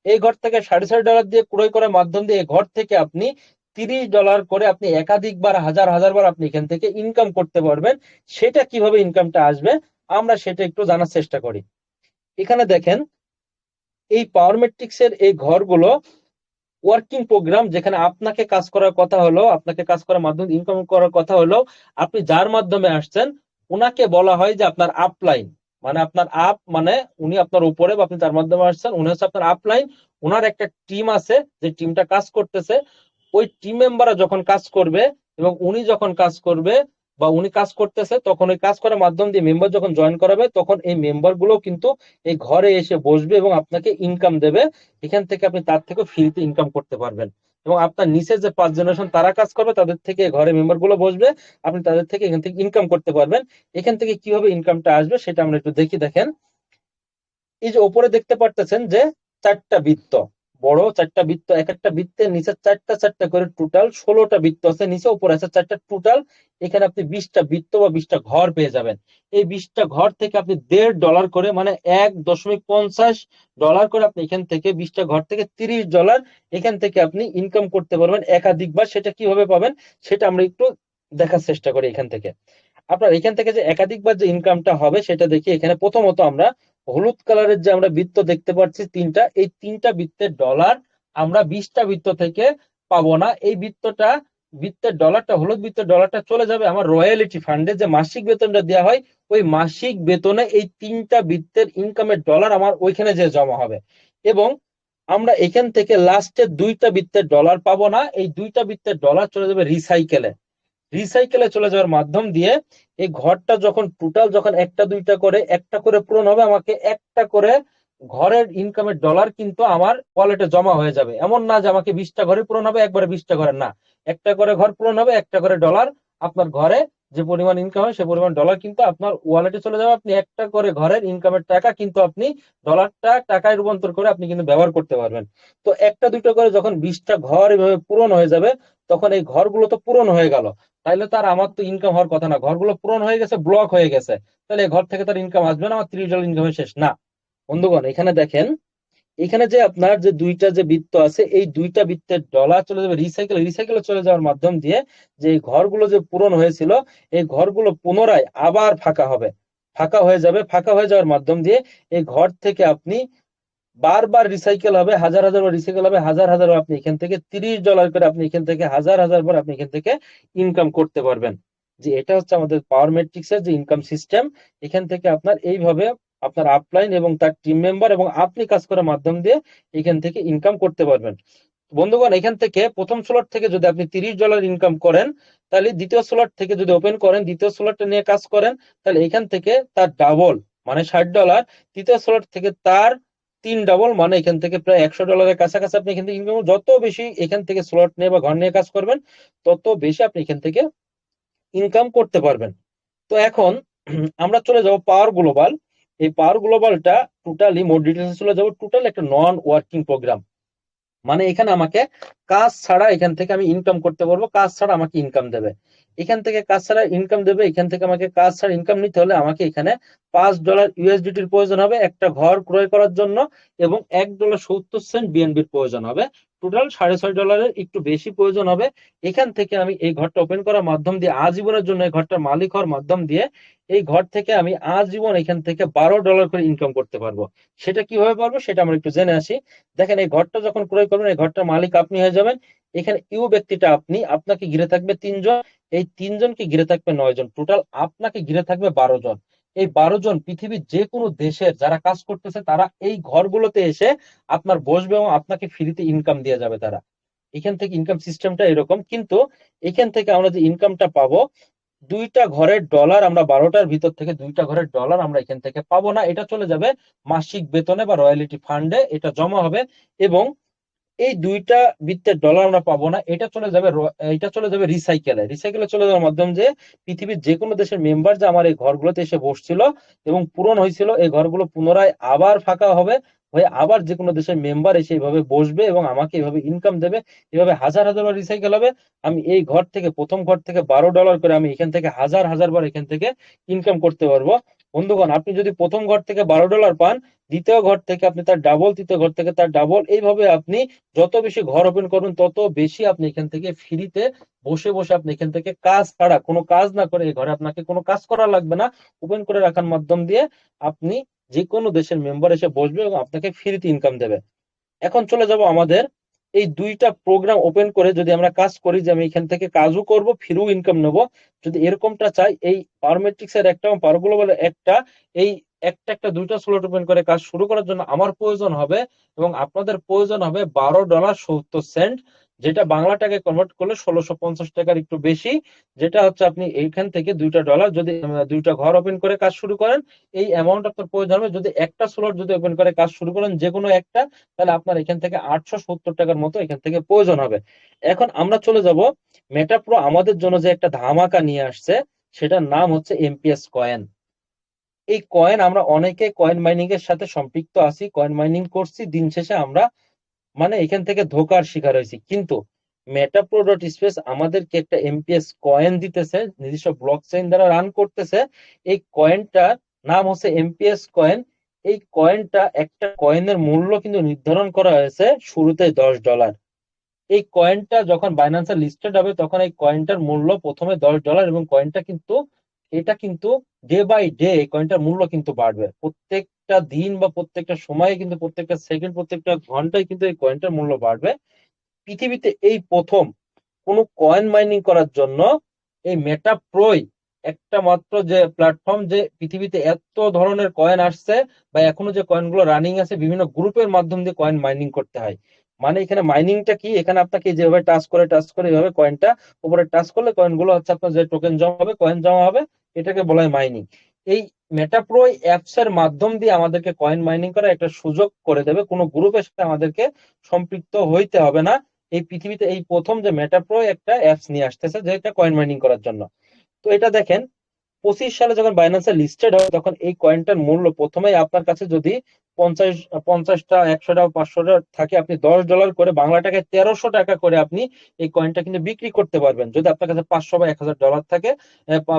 এই ঘর থেকে $6.5 দিয়ে ক্রয় করার মাধ্যম দিয়ে এই ঘর থেকে আপনি $30 করে আপনি একাধিকবার হাজার হাজার বার আপনি এখান থেকে ইনকাম করতে পারবেন। সেটা কিভাবে ইনকামটা আসবে আমরা সেটা একটু জানার চেষ্টা করি। এখানে দেখেন এই পাওয়ার ম্যাট্রিক্স এর এই ঘরগুলো ওয়ার্কিং প্রোগ্রাম, যেখানে আপনাকে কাজ করার কথা হলো, আপনাকে কাজ করার মাধ্যমে ইনকাম করার কথা হলো, আপনি যার মাধ্যমে আসছেন ওনাকে বলা হয় যে আপনার আপলাইন, মানে আপনার আপ মানে উনি আপনার উপরে বা আপনি তার মাধ্যমে আসছেন, উনি হচ্ছে আপনার আপলাইন। ওনার একটা টিম আছে যে টিমটা কাজ করতেছে, ওই টিম মেম্বাররা যখন কাজ করবে এবং উনি যখন কাজ করবে বা উনি কাজ করতেছে, তখন ওই কাজ করার মাধ্যম দিয়ে মেম্বার যখন জয়েন করাবে তখন এই মেম্বার গুলো কিন্তু এই ঘরে এসে বসবে এবং আপনাকে ইনকাম দেবে। এখান থেকে আপনি তার থেকে ফ্রিতে ইনকাম করতে পারবেন, এবং আপনার নিচে যে 5 জেনারেশন তারা কাজ করবে তাদের থেকে ঘরে মেম্বার গুলো বসবে, আপনি তাদের থেকে এখান থেকে ইনকাম করতে পারবেন। এখান থেকে কিভাবে ইনকামটা আসবে সেটা আমরা একটু দেখেন। এই যে উপরে দেখতে পারতেছেন যে 4টা বৃত্ত, বড় 4টা বৃত্ত, এক একটা বৃত্তের নিচে 4টা 4টা করে টোটাল 16টা বৃত্ত আছে, নিচে উপরে আছে 4টা টোটাল। এখানে আপনি 20টা বৃত্ত বা 20টা ঘর পেয়ে যাবেন। এই 20টা ঘর থেকে আপনি $1.5 করে, মানে $1.50 করে আপনি এখান থেকে 20টা ঘর থেকে $30 এখান থেকে আপনি ইনকাম করতে পারবেন একাধিকবার। সেটা কিভাবে পাবেন সেটা আমরা একটু দেখার চেষ্টা করি। এখান থেকে আপনার এখান থেকে যে একাধিকবার যে ইনকামটা হবে সেটা দেখি। এখানে প্রথমত আমরা হলুদ কালারের যে আমরা বৃত্ত দেখতে পাচ্ছি 3টা, এই 3টা বৃত্তের ডলার আমরা 20টা বৃত্ত থেকে পাবো না। এই বৃত্তের ডলারটা, হলুদ বৃত্তের ডলারটা চলে যাবে আমার রয়্যালিটি ফান্ডে, যে মাসিক বেতনটা দেওয়া হয় ওই মাসিক বেতনে এই 3টা বৃত্তের ইনকামের ডলার আমার ওইখানে যে জমা হবে। এবং আমরা এখান থেকে লাস্টের 2টা বৃত্তের ডলার পাবো না, এই 2টা বৃত্তের ডলার চলে যাবে রিসাইকেলে চলে যাওয়ার মাধ্যম দিয়ে এই ঘরটা যখন টোটাল যখন একটা করে পূরণ হবে, আমাকে একটা করে ঘরের ইনকামের ডলার কিন্তু আমার ওয়ালেটে জমা হয়ে যাবে। এমন না যে আমাকে 20টা ঘরে পূরণ হবে একবারে 20টা ঘরে, না, একটা করে ঘর পূরণ হবে, একটা করে ডলার আপনার ঘরে যে পরিমাণ ইনকাম হয় সে পরিমাণ ডলার কিন্তু আপনার ওয়ালেটে চলে যাবে। আপনি একটা করে ঘরের ইনকামের টাকা কিন্তু আপনি ডলারটা টাকায় রূপান্তর করে আপনি কিন্তু ব্যবহার করতে পারবেন। তো একটা দুটো করে যখন 20টা ঘর এভাবে পূরণ হয়ে যাবে তখন এই ঘরগুলো তো পূরণ হয়ে গেল, তাইলে তার আমার তো ইনকাম হওয়ার কথা না, ঘরগুলো পূরণ হয়ে গেছে, ব্লক হয়ে গেছে, তাহলে ঘর থেকে তার ইনকাম আসবে না, আমার $30 ইনকাম শেষ না। বন্ধুগণ এখানে দেখেন, এখানে যে আপনার যে 2টা যে বৃত্ত আছে এই 2টা বৃত্তের ডলার চলে যাবে রিসাইকেলে চলে যাওয়ার মাধ্যম দিয়ে যে এই ঘরগুলো যে পূরণ হয়েছিল এই ঘরগুলো পুনরায় আবার ফাঁকা হয়ে যাবে। ফাঁকা হয়ে যাওয়ার মাধ্যম দিয়ে এই ঘর থেকে আপনি বারবার রিসাইকেল হবে, হাজার হাজার বার রিসাইকেল হবে, হাজার হাজার বার আপনি এখান থেকে $30 করে আপনি এখান থেকে হাজার হাজার বার আপনি এখান থেকে ইনকাম করতে পারবেন। যে এটা হচ্ছে আমাদের পাওয়ার ম্যাট্রিক্স এর যে ইনকাম সিস্টেম। এখান থেকে আপনার এইভাবে আপনার আপলাইন এবং তার টিম মেম্বার এবং আপনি কাজ করার মাধ্যম দিয়ে এখান থেকে ইনকাম করতে পারবেন। বন্ধুগণ এখান থেকে প্রথম স্লট থেকে যদি আপনি $30 ইনকাম করেন, তাহলে দ্বিতীয় স্লট থেকে যদি ওপেন করেন, দ্বিতীয় স্লটটা নিয়ে কাজ করেন, তাহলে এখান থেকে তার ডাবল মানে $60, তৃতীয় স্লট থেকে তার 3 ডাবল, মানে এখান থেকে প্রায় $100 কাছাকাছি আপনি এখান থেকে ইনকাম। যত বেশি এখান থেকে স্লট নিয়ে বা ঘর নিয়ে কাজ করবেন তত বেশি আপনি এখান থেকে ইনকাম করতে পারবেন। তো এখন আমরা চলে যাব পাওয়ার গ্লোবাল। এই পাওয়ার গ্লোবালটা টোটালি মোর ডিটেলসে চলে যাব। টোটাল একটা নন ওয়ার্কিং প্রোগ্রাম, মানে এখানে আমাকে কাজ ছাড়া এখান থেকে আমি ইনকাম করতে পারবো, কাজ ছাড়া আমাকে ইনকাম দেবে। এখান থেকে কাজ ছাড়া ইনকাম দেবে, এখান থেকে আমাকে কাজ ছাড়া ইনকাম নিতে হলে আমাকে এখানে $5 ইউএসডিটির প্রয়োজন হবে একটা ঘর ক্রয় করার জন্য, এবং $1.70 বিএনবির প্রয়োজন হবে। টোটাল $6.5 একটু বেশি প্রয়োজন হবে। এখান থেকে আমি এই ঘরটা ওপেন করার মাধ্যম দিয়ে আজীবনের জন্য এই ঘরটার মালিক হওয়ার মাধ্যম দিয়ে এই ঘর থেকে আমি আজীবন এখান থেকে $12 করে ইনকাম করতে পারবো। সেটা কিভাবে পারবো সেটা আমরা একটু জেনে আসি। দেখেন এই ঘরটা যখন ক্রয় করবেন এই ঘরটার মালিক আপনি হয়ে যাবেন। এখানে ইউ ব্যক্তিটা আপনি, আপনাকে ঘিরে থাকবে 3 জন, এই 3 জনকে ঘিরে থাকবে 9 জন, টোটাল আপনাকে ঘিরে থাকবে 12 জন। এই 12 জন পৃথিবীর যে কোনো দেশের যারা কাজ করতেছে তারা এই ঘরগুলোতে এসে আপনার বসবে এবং আপনাকে ফ্রিতে ইনকাম দিয়ে যাবে তারা। এখান থেকে ইনকাম সিস্টেমটা এরকম, কিন্তু এখান থেকে আমরা যে ইনকামটা পাবো, 2টা ঘরের ডলার আমরা 12টার ভিতর থেকে 2টা ঘরের ডলার আমরা এখান থেকে পাবো না, এটা চলে যাবে মাসিক বেতনে বা রয়্যালিটি ফান্ডে, এটা জমা হবে। এবং এই 2টা বৃত্তের ডলার আমরা পাবো না, এটা চলে যাবে রিসাইকেলে চলে যাওয়ার মাধ্যম যে পৃথিবীর যে কোনো দেশের মেম্বার যে আমার এই ঘরগুলোতে এসে বসছিল এবং পূরণ হয়েছিল, এই ঘরগুলো পুনরায় আবার ফাঁকা হবে, হয়ে আবার যে কোনো দেশের মেম্বার এসে এইভাবে বসবে এবং আমাকে এইভাবে ইনকাম দেবে। এভাবে হাজার হাজার বার রিসাইকেল হবে। আমি এই ঘর থেকে, প্রথম ঘর থেকে 12 ডলার করে আমি এখান থেকে হাজার হাজার বার এখান থেকে ইনকাম করতে পারবো। বন্ধুগণ, আপনি যদি প্রথম ঘর থেকে 12 ডলার পান, দ্বিতীয় ঘর থেকে আপনি তার ডাবল, তৃতীয় ঘর থেকে তার ডাবল, এইভাবে আপনি যত বেশি ঘর ওপেন করবেন তত বেশি আপনি এখান থেকে ফ্রিতে বসে বসে আপনি এখান থেকে কাজ ছাড়া, কোনো কাজ না করে, এই ঘরে আপনাকে কোনো কাজ করা লাগবে না, ওপেন করে রাখার মাধ্যম দিয়ে আপনি যে কোনো দেশের মেম্বার এসে বসবে এবং আপনাকে ফ্রিতে ইনকাম দেবে। এখন চলে যাব আমাদের এই 2টা প্রোগ্রাম ওপেন করে যদি আমরা কাজ করি, যে আমি এখান থেকে কাজও করব ফ্রিও ইনকাম নেব, যদি এরকমটা চাই, এই পারমেট্রিক্স এর একটা এবং পারগ্লোবাল একটা, এই একটা একটা 2টা স্লট ওপেন করে কাজ শুরু করার জন্য আমার প্রয়োজন হবে এবং আপনাদের প্রয়োজন হবে $12.70, যেটা বাংলা টাকায় কনভার্ট করলে 1650 টাকার একটু বেশি। যেটা হচ্ছে আপনি এইখান থেকে 2টা ডলার যদি 2টা ঘর ওপেন করে কাজ শুরু করেন, এই অ্যামাউন্ট আপনার প্রয়োজন হবে। যদি একটা স্লট যদি ওপেন করে কাজ শুরু করেন যে কোনো একটা, তাহলে আপনার এখান থেকে 870 টাকার মতো এখান থেকে প্রয়োজন হবে। এখন আমরা চলে যাব মেটা প্রো আমাদের জন্য যে একটা ধামাকা নিয়ে আসছে, সেটার নাম হচ্ছে এমপিএস কয়েন। এই কয়েন আমরা অনেকে কয়েন মাইনিং এর সাথে সম্পৃক্ত আছি, কয়েন মাইনিং করছি, দিন শেষে আমরা মানে এখান থেকে ধোকার শিকার হয়েছি। কিন্তু মেটাপ্রো ডট স্পেস আমাদেরকে একটা এমপিএস কয়েন দিতেছে, নিজস্ব ব্লক চেইন দ্বারা রান করতেছে। এই কয়েনটার নাম হচ্ছে এমপিএস কয়েন। এই কয়েনটা, একটা কয়েনের মূল্য কিন্তু নির্ধারণ করা হয়েছে শুরুতে $10। এই কয়েনটা যখন বাইন্যান্সে লিস্টেড হবে তখন এই কয়েনটার মূল্য প্রথমে $10, এবং কয়েনটা কিন্তু, এটা কিন্তু ডে বাই ডে এই কয়েনটার মূল্য কিন্তু বাড়বে। প্রত্যেকটা দিন বা প্রত্যেকটা সময়ে কিন্তু, প্রত্যেকটা সেকেন্ড, প্রত্যেকটা ঘন্টায় কিন্তু এই কয়েনটার মূল্য বাড়বে। পৃথিবীতে এই প্রথম কোনো কয়েন মাইনিং করার জন্য এই মেটা প্রোই একটা মাত্র যে প্ল্যাটফর্ম, যে পৃথিবীতে এত ধরনের কয়েন আসছে বা এখনো যে কয়েনগুলো রানিং আছে, বিভিন্ন গ্রুপের মাধ্যম দিয়ে কয়েন মাইনিং করতে হয়। মানে এখানে মাইনিংটা কি, এখানে আপনাকে যেভাবে টাচ করে এইভাবে কয়েনটা উপরে টাচ করলে কয়েনগুলো হচ্ছে আপনার যে টোকেন জমা হবে, কয়েন জমা হবে, এটাকে বলা হয় মাইনিং। এই মেটাপ্রো অ্যাপস এর মাধ্যম দিয়ে আমাদেরকে কয়েন মাইনিং করার একটা সুযোগ করে দেবে, কোনো গ্রুপের সাথে আমাদেরকে সম্পৃক্ত হইতে হবে না। এই পৃথিবীতে এই প্রথম যে মেটাপ্রো একটা অ্যাপস নিয়ে আসতেছে, যেটা কয়েন মাইনিং করার জন্য। তো এটা দেখেন, 25 সালে যখন বাইন্যান্সে লিস্টেড হবে তখন এই কয়েনটার মূল্য প্রথমেই আপনার কাছে যদি 50টা 100টা 500টা থাকে, আপনি $10 করে, বাংলা টাকায় 1300 টাকা করে আপনি এই কয়েনটা কিন্তু বিক্রি করতে পারবেন। যদি আপনার কাছে 500 বা 1000 ডলার থাকে,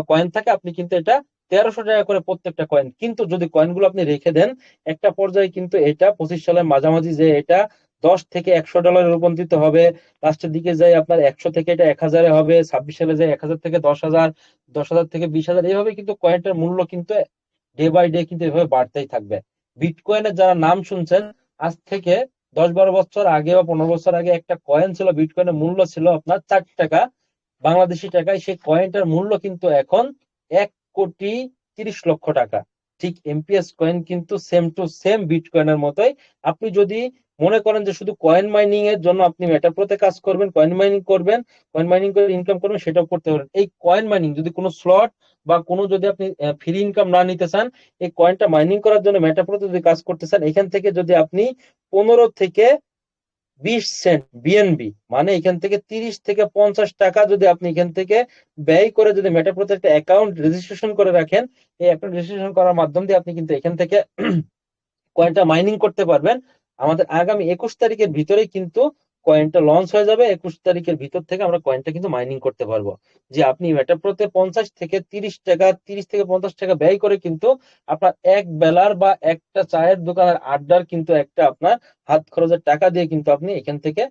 কয়েন থাকে, আপনি কিন্তু এটা 1300 টাকা করে প্রত্যেকটা কয়েন। কিন্তু যদি কয়েনগুলো আপনি রেখে দেন, একটা পর্যায়ে কিন্তু এটা 25 সালের মাঝামাঝি যে এটা 10 থেকে 100 ডলারে রূপান্তরিত হবে, লাস্টের দিকে যাই আপনার 100 থেকে এটা 1000-এ হবে, 26 সালে যায় 1000 থেকে 10,000, 10,000 থেকে 20,000, এইভাবে কিন্তু কয়েনটার মূল্য কিন্তু ডে বাই ডে কিন্তু এভাবে বাড়তেই থাকবে। বিটকয়েনের যারা নাম শুনছেন, আজ থেকে 10-12 বছর আগে বা 15 বছর আগে একটা কয়েন ছিল, বিটকয়েনের মূল্য ছিল আপনার 4 টাকা বাংলাদেশি টাকায়। সেই কয়েনটার মূল্য কিন্তু এখন 1,30,00,000 টাকা। ঠিক এমপিএস কয়েন কিন্তু সেম টু সেম বিটকয়েনের মতোই। আপনি যদি মনে করেন যে শুধু কয়েন মাইনিং এর জন্য আপনি মেটাপ্রোতে কাজ করবেন, কয়েন মাইনিং করবেন, কয়েন মাইনিং করে ইনকাম করবেন, সেটাও করতে পারেন। এই কয়েন মাইনিং যদি কোনো স্লট বা কোনো, যদি আপনি ফ্রি ইনকাম না নিতে চান, এই কয়েনটা মাইনিং করার জন্য মেটাপ্রোতে যদি কাজ করতে চান, এখান থেকে যদি আপনি 15 থেকে 20 সেন্ট বিএনবি, মানে এখান থেকে 30 থেকে 50 টাকা যদি আপনি এখান থেকে ব্যয় করে যদি মেটাপ্রোতে একটা অ্যাকাউন্ট রেজিস্ট্রেশন করে রাখেন, এই অ্যাকাউন্ট রেজিস্ট্রেশন করার মাধ্যম দিয়ে আপনি কিন্তু এখান থেকে কয়েনটা মাইনিং করতে পারবেন। আমাদের আগামী 21 তারিখের ভিতরেই কিন্তু কয়েনটা লঞ্চ হয়ে যাবে। 21 তারিখের ভিতর থেকে আমরা কয়েনটা কিন্তু মাইনিং করতে পারবো। যে আপনি মেটাপ্রোতে 50 থেকে 30 টাকা, 30 থেকে 50 টাকা ব্যয় করে কিন্তু আপনার এক বেলার বা একটা চায়ের দোকানের আড্ডার কিন্তু একটা আপনার হাত খরচের টাকা দিয়ে কিন্তু আপনি এখান থেকে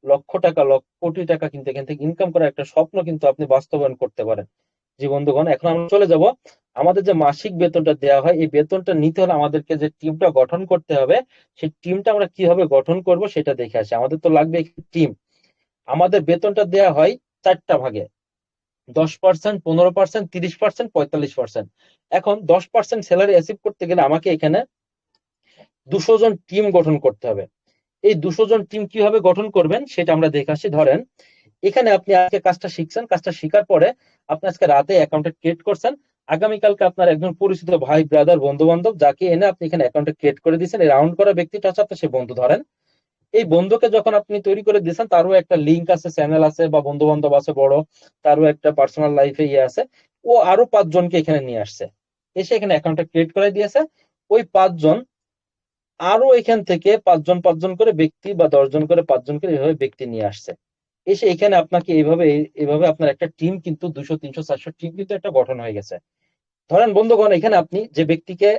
লক্ষ টাকা, লক্ষ কোটি টাকা কিন্তু এখান থেকে ইনকাম করার একটা স্বপ্ন কিন্তু আপনি বাস্তবায়ন করতে পারেন। জি বন্ধুগণ, এখন আমরা চলে যাব আমাদের যে মাসিক বেতনটা দেওয়া হয়, এই বেতনটা নিতে হলে আমাদেরকে যে টিমটা গঠন করতে হবে, সেই টিমটা আমরা কিভাবে গঠন করব সেটা দেখে আসি। আমাদের তো লাগবে টিম। আমাদের বেতনটা দেওয়া হয় 4টা ভাগে। 10%, 15%, 30%, 45%। এখন 10% স্যালারি অ্যাচিভ করতে গেলে আমাকে এখানে 200 জন টিম গঠন করতে হবে। এই 200 জন টিম কিভাবে গঠন করবেন সেটা আমরা দেখে আসি। ধরেন এখানে আপনি আজকে কাজটা শিখছেন, কাজটা শেখার পরে আপনি আজকে রাতে অ্যাকাউন্টে ক্রিয়েট করছেন, আগামীকালকে আপনার একজন পরিচিত ভাই, ব্রাদার, বন্ধু বান্ধব যাকে এনে আপনি এখানে অ্যাকাউন্টে ক্রিয়েট করে দিয়েছেন, এই রাউন্ড করা ব্যক্তিটা হচ্ছে আপনার সে বন্ধু। ধরেন এই বন্ধুকে যখন আপনি তৈরি করে দিয়েছেন, তারও একটা লিঙ্ক আছে, চ্যানেল আছে, বা বন্ধু বান্ধব আছে বড়, তারও একটা পার্সোনাল লাইফে ইয়ে আছে। ও আরো 5 জনকে এখানে নিয়ে আসছে, এসে এখানে অ্যাকাউন্টটা ক্রিয়েট করে দিয়েছে। ওই 5 জন আরো এখান থেকে 5 জন 5 জন করে ব্যক্তি, বা 10 জন করে 5 জন করে এইভাবে ব্যক্তি নিয়ে আসছে। এসে এখানে আপনাকে এইভাবে আপনার একটা টিম কিন্তু 200 300 400 টিম কিন্তু একটা গঠন হয়ে গেছে। ধরেন বন্ধুগণ, এখানে আপনি যে ব্যক্তিকে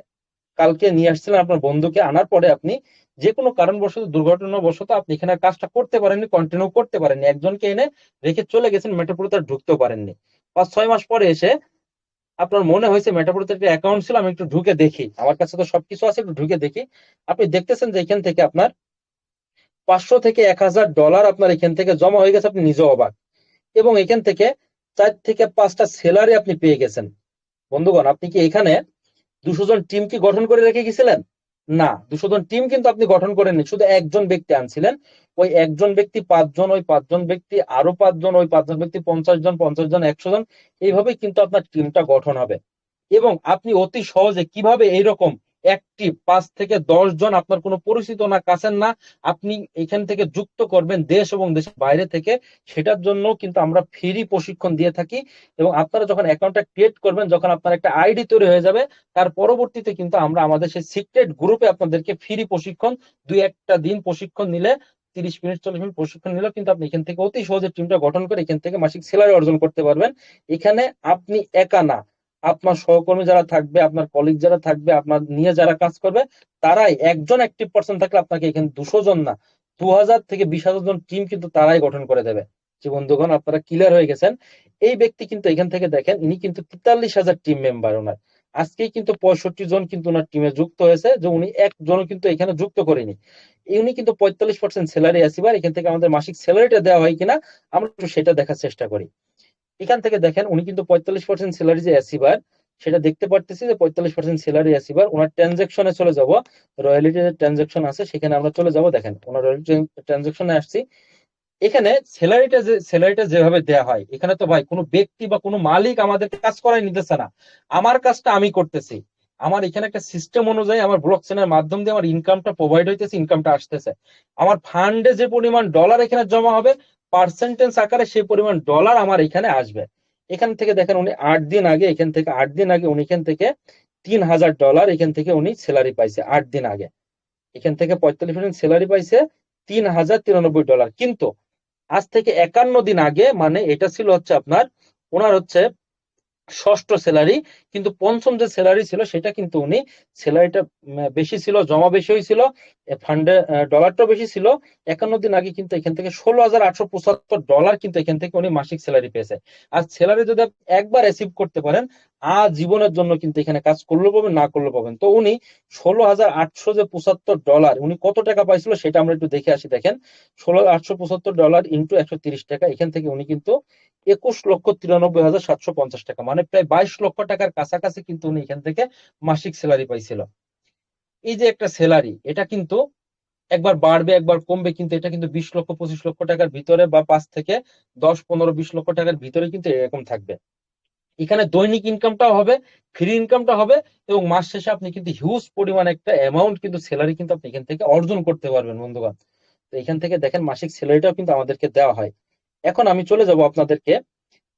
কালকে নিয়ে আসছিলেন, আপনার বন্ধুকে আনার পরে আপনি যে কোনো কারণবশত, দুর্ঘটনাবশত আপনি এখানে কাজটা করতে পারেননি, কন্টিনিউ করতে পারেননি, একজনকে এনে রেখে চলে গেছেন, মেট্রোপলিতে ঢুকতেও পারেননি। 5-6 মাস পরে এসে আপনার মনে হয়েছে মেটাপোরিতে একটা অ্যাকাউন্ট ছিল, আমি একটু ঢুকে দেখি, আমার কাছে তো সবকিছু আছে, একটু ঢুকে দেখি। আপনি দেখতেছেন যে এখান থেকে আপনার 500 থেকে $1000 আপনার এখান থেকে জমা হয়ে গেছে, আপনি নিজেও অবাক। এবং এখান থেকে 4 থেকে 5টা স্যালারি আপনি পেয়ে গেছেন। বন্ধুগণ, আপনি কি এখানে 200 জন টিম কি গঠন করে রেখে গেছিলেন? না, 200 জন টিম কিন্তু আপনি গঠন করেননি, শুধু একজন ব্যক্তি আনছিলেন। ওই একজন ব্যক্তি 5 জন, ওই 5 জন ব্যক্তি আরো 5 জন, ওই 5 জন ব্যক্তি 50 জন, 50 জন 100 জন, এইভাবেই কিন্তু আপনার টিমটা গঠন হবে। এবং আপনি অতি সহজে কিভাবে এইরকম অ্যাক্টিভ 5 থেকে 10 জন, আপনার কোনো পরিচিত না, কাছের না, আপনি এখান থেকে যুক্ত করবেন দেশ এবং দেশের বাইরে থেকে, সেটার জন্য কিন্তু আমরা ফ্রি প্রশিক্ষণ দিয়ে থাকি। এবং আপনারা যখন অ্যাকাউন্টটা ক্রিয়েট করবেন, যখন আপনার একটা আইডি তৈরি হয়ে যাবে, তার পরবর্তীতে কিন্তু আমরা আমাদের সেই সিক্রেট গ্রুপে আপনাদেরকে ফ্রি প্রশিক্ষণ, 2-1টা দিন প্রশিক্ষণ নিলে, 30 মিনিট 40 মিনিট প্রশিক্ষণ নিলেও কিন্তু আপনি এখান থেকে অতি সহজে টিমটা গঠন করে এখান থেকে মাসিক স্যালারি অর্জন করতে পারবেন। এখানে আপনি একা না, আপনার সহকর্মী যারা থাকবে, আপনার কলিগ যারা থাকবে, আপনার নিয়ে যারা কাজ করবে, তারাই, একজন অ্যাক্টিভ পার্সন থাকলে আপনাকে এখানে 200 জন না, 2000 থেকে 20,000 জন টিম কিন্তু তারাই গঠন করে দেবে। যে বন্ধুগণ, আপনারা ক্লিয়ার হয়ে গেছেন। এই ব্যক্তি কিন্তু এখান থেকে দেখেন, ইনি কিন্তু 43,000 টিম মেম্বার ওনার। আজকেই কিন্তু 65 জন কিন্তু ওনার টিমে যুক্ত হয়েছে, যে উনি একজনও কিন্তু এখানে যুক্ত করেনি। উনি কিন্তু 45% স্যালারি আসিবার, এখান থেকে আমাদের মাসিক স্যালারিটা দেওয়া হয় কিনা আমরা একটু সেটা দেখার চেষ্টা করি। এখান থেকে দেখেন উনি কিন্তু 45% স্যালারি যে অ্যাসিভার, সেটা দেখতে পারতেছি যে 45% স্যালারি অ্যাসিভার। ওনার ট্রানজাকশনে চলে যাব, রয়্যালিটি যে ট্রানজাকশন আছে সেখানে আমরা চলে যাব। দেখেন ওনার রয়্যালিটি ট্রানজাকশনে আসছি। এখানে স্যালারিটা যেভাবে দেওয়া হয়, এখানে তো ভাই কোনো ব্যক্তি বা কোনো মালিক আমাদের কাজ করাই নিতেছে না, আমার কাজটা আমি করতেছি। আমার এখানে একটা সিস্টেম অনুযায়ী আমার ব্লক চেনের মাধ্যম দিয়ে আমার ইনকামটা প্রোভাইড হইতেছে, ইনকামটা আসতেছে। আমার ফান্ডে যে পরিমাণ ডলার এখানে জমা হবে, পার্সেন্টেজ আকারে সেই পরিমাণ ডলার আমার এখানে আসবে। এখান থেকে দেখেন উনি 8 দিন আগে, এখান থেকে 8 দিন আগে উনি এখান থেকে $3,000 এখান থেকে উনি স্যালারি পাইছে 8 দিন আগে। এখান থেকে 45% স্যালারি পাইছে, $3,093। কিন্তু আজ থেকে 51 দিন আগে, মানে এটা ছিল হচ্ছে আপনার, ওনার হচ্ছে ষষ্ঠ স্যালারি, কিন্তু পঞ্চম যে স্যালারি ছিল সেটা কিন্তু উনি, স্যালারিটা বেশি ছিল, জমা বেশি হয়েছিল, ফান্ডে ডলারটাও বেশি ছিল। 51 দিন আগে কিন্তু এখান থেকে $16,875 কিন্তু এখান থেকে উনি মাসিক স্যালারি পেয়েছে। আর স্যালারি যদি আপনি একবার অ্যাচিভ করতে পারেন, জীবনের জন্য কিন্তু এখানে কাজ করলেও পাবেন, না করলেও পাবেন। তো উনি $16,875 উনি কত টাকা পাইছিল সেটা আমরা একটু দেখে আসি। দেখেন, $16,875 ইন্টু 130 টাকা, এখান থেকে উনি কিন্তু 21,93,750 টাকা, মানে প্রায় 22 লক্ষ টাকার কাছাকাছি কিন্তু উনি এখান থেকে মাসিক স্যালারি পাইছিল। এই যে একটা স্যালারি, এটা কিন্তু একবার বাড়বে একবার কমবে, কিন্তু এটা কিন্তু 20 লক্ষ 25 লক্ষ টাকার ভিতরে, বা 5 থেকে 10 15 20 লক্ষ টাকার ভিতরে কিন্তু এরকম থাকবে। এখানে দৈনিক ইনকামটাও হবে, ফ্রি ইনকামটা হবে, এবং মাস শেষে আপনি কিন্তু হিউজ পরিমাণ একটা অ্যামাউন্ট কিন্তু স্যালারি কিন্তু আপনি এখান থেকে অর্জন করতে পারবেন বন্ধুগণ। তো এখান থেকে দেখেন মাসিক স্যালারিটাও কিন্তু আমাদেরকে দেওয়া হয়। এখন আমি চলে যাব আপনাদেরকে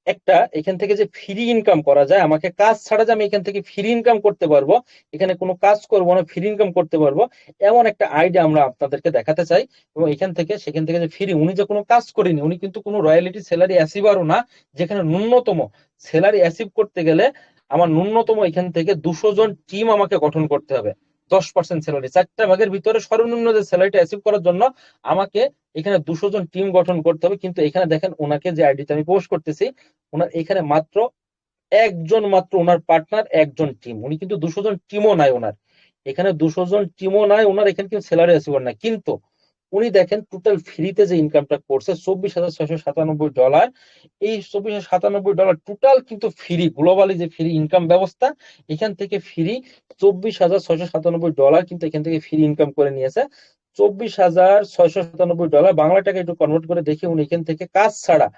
একটা, এখান থেকে যে ফ্রি ইনকাম করা যায়, আমাকে কাজ ছাড়া যে আমি এখান থেকে ফ্রি ইনকাম করতে পারবো, এখানে কোনো কাজ করবো না, ফ্রি ইনকাম করতে পারবো, এমন একটা আইডিয়া আমরা আপনাদেরকে দেখাতে চাই। এবং এখান থেকে সেখান থেকে যে ফ্রি, উনি যে কোনো কাজ করেনি, উনি কিন্তু কোনো রয়্যালিটি স্যালারি অ্যাচিভারও না, যেখানে ন্যূনতম স্যালারি অ্যাচিভ করতে গেলে আমার ন্যূনতম এখান থেকে 200 জন টিম আমাকে গঠন করতে হবে। 10% স্যালারি, 4টা ভাগের ভিতরে সর্বনিম্ন যে স্যালারিটা অ্যাচিভ করার জন্য আমাকে এখানে 200 জন টিম গঠন করতে হবে। কিন্তু এখানে দেখেন ওনাকে যে আইডিতে আমি পোস্ট করতেছি, ওনার এখানে মাত্র একজন, মাত্র ওনার পার্টনার একজন টিম, উনি কিন্তু 200 জন টিমও নাই ওনার এখানে, 200 জন টিমও নাই ওনার এখানে, কিন্তু স্যালারি অ্যাচিভার নাই। কিন্তু উনি দেখেন টোটাল ফ্রিতে যে ইনকামটা করছে $24,697, এই $24,697 টোটাল কিন্তু ফ্রি, গ্লোবালি যে ফ্রি ইনকাম ব্যবস্থা, এখান থেকে ফ্রি $24,697 কিন্তু এখান থেকে ফ্রি ইনকাম করে নিয়েছে। $24,697 বাংলা টাকা একটু কনভার্ট করে দেখি, উনি এখান থেকে কাজ ছাড়া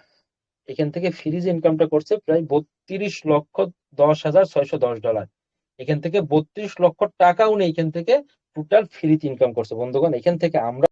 এখান থেকে ফ্রি যে ইনকামটা করছে প্রায় $32,10,610। এখান থেকে 32 লক্ষ টাকা উনি এখান থেকে টোটাল ফ্রিতে ইনকাম করছে বন্ধুগণ। এখান থেকে আমরা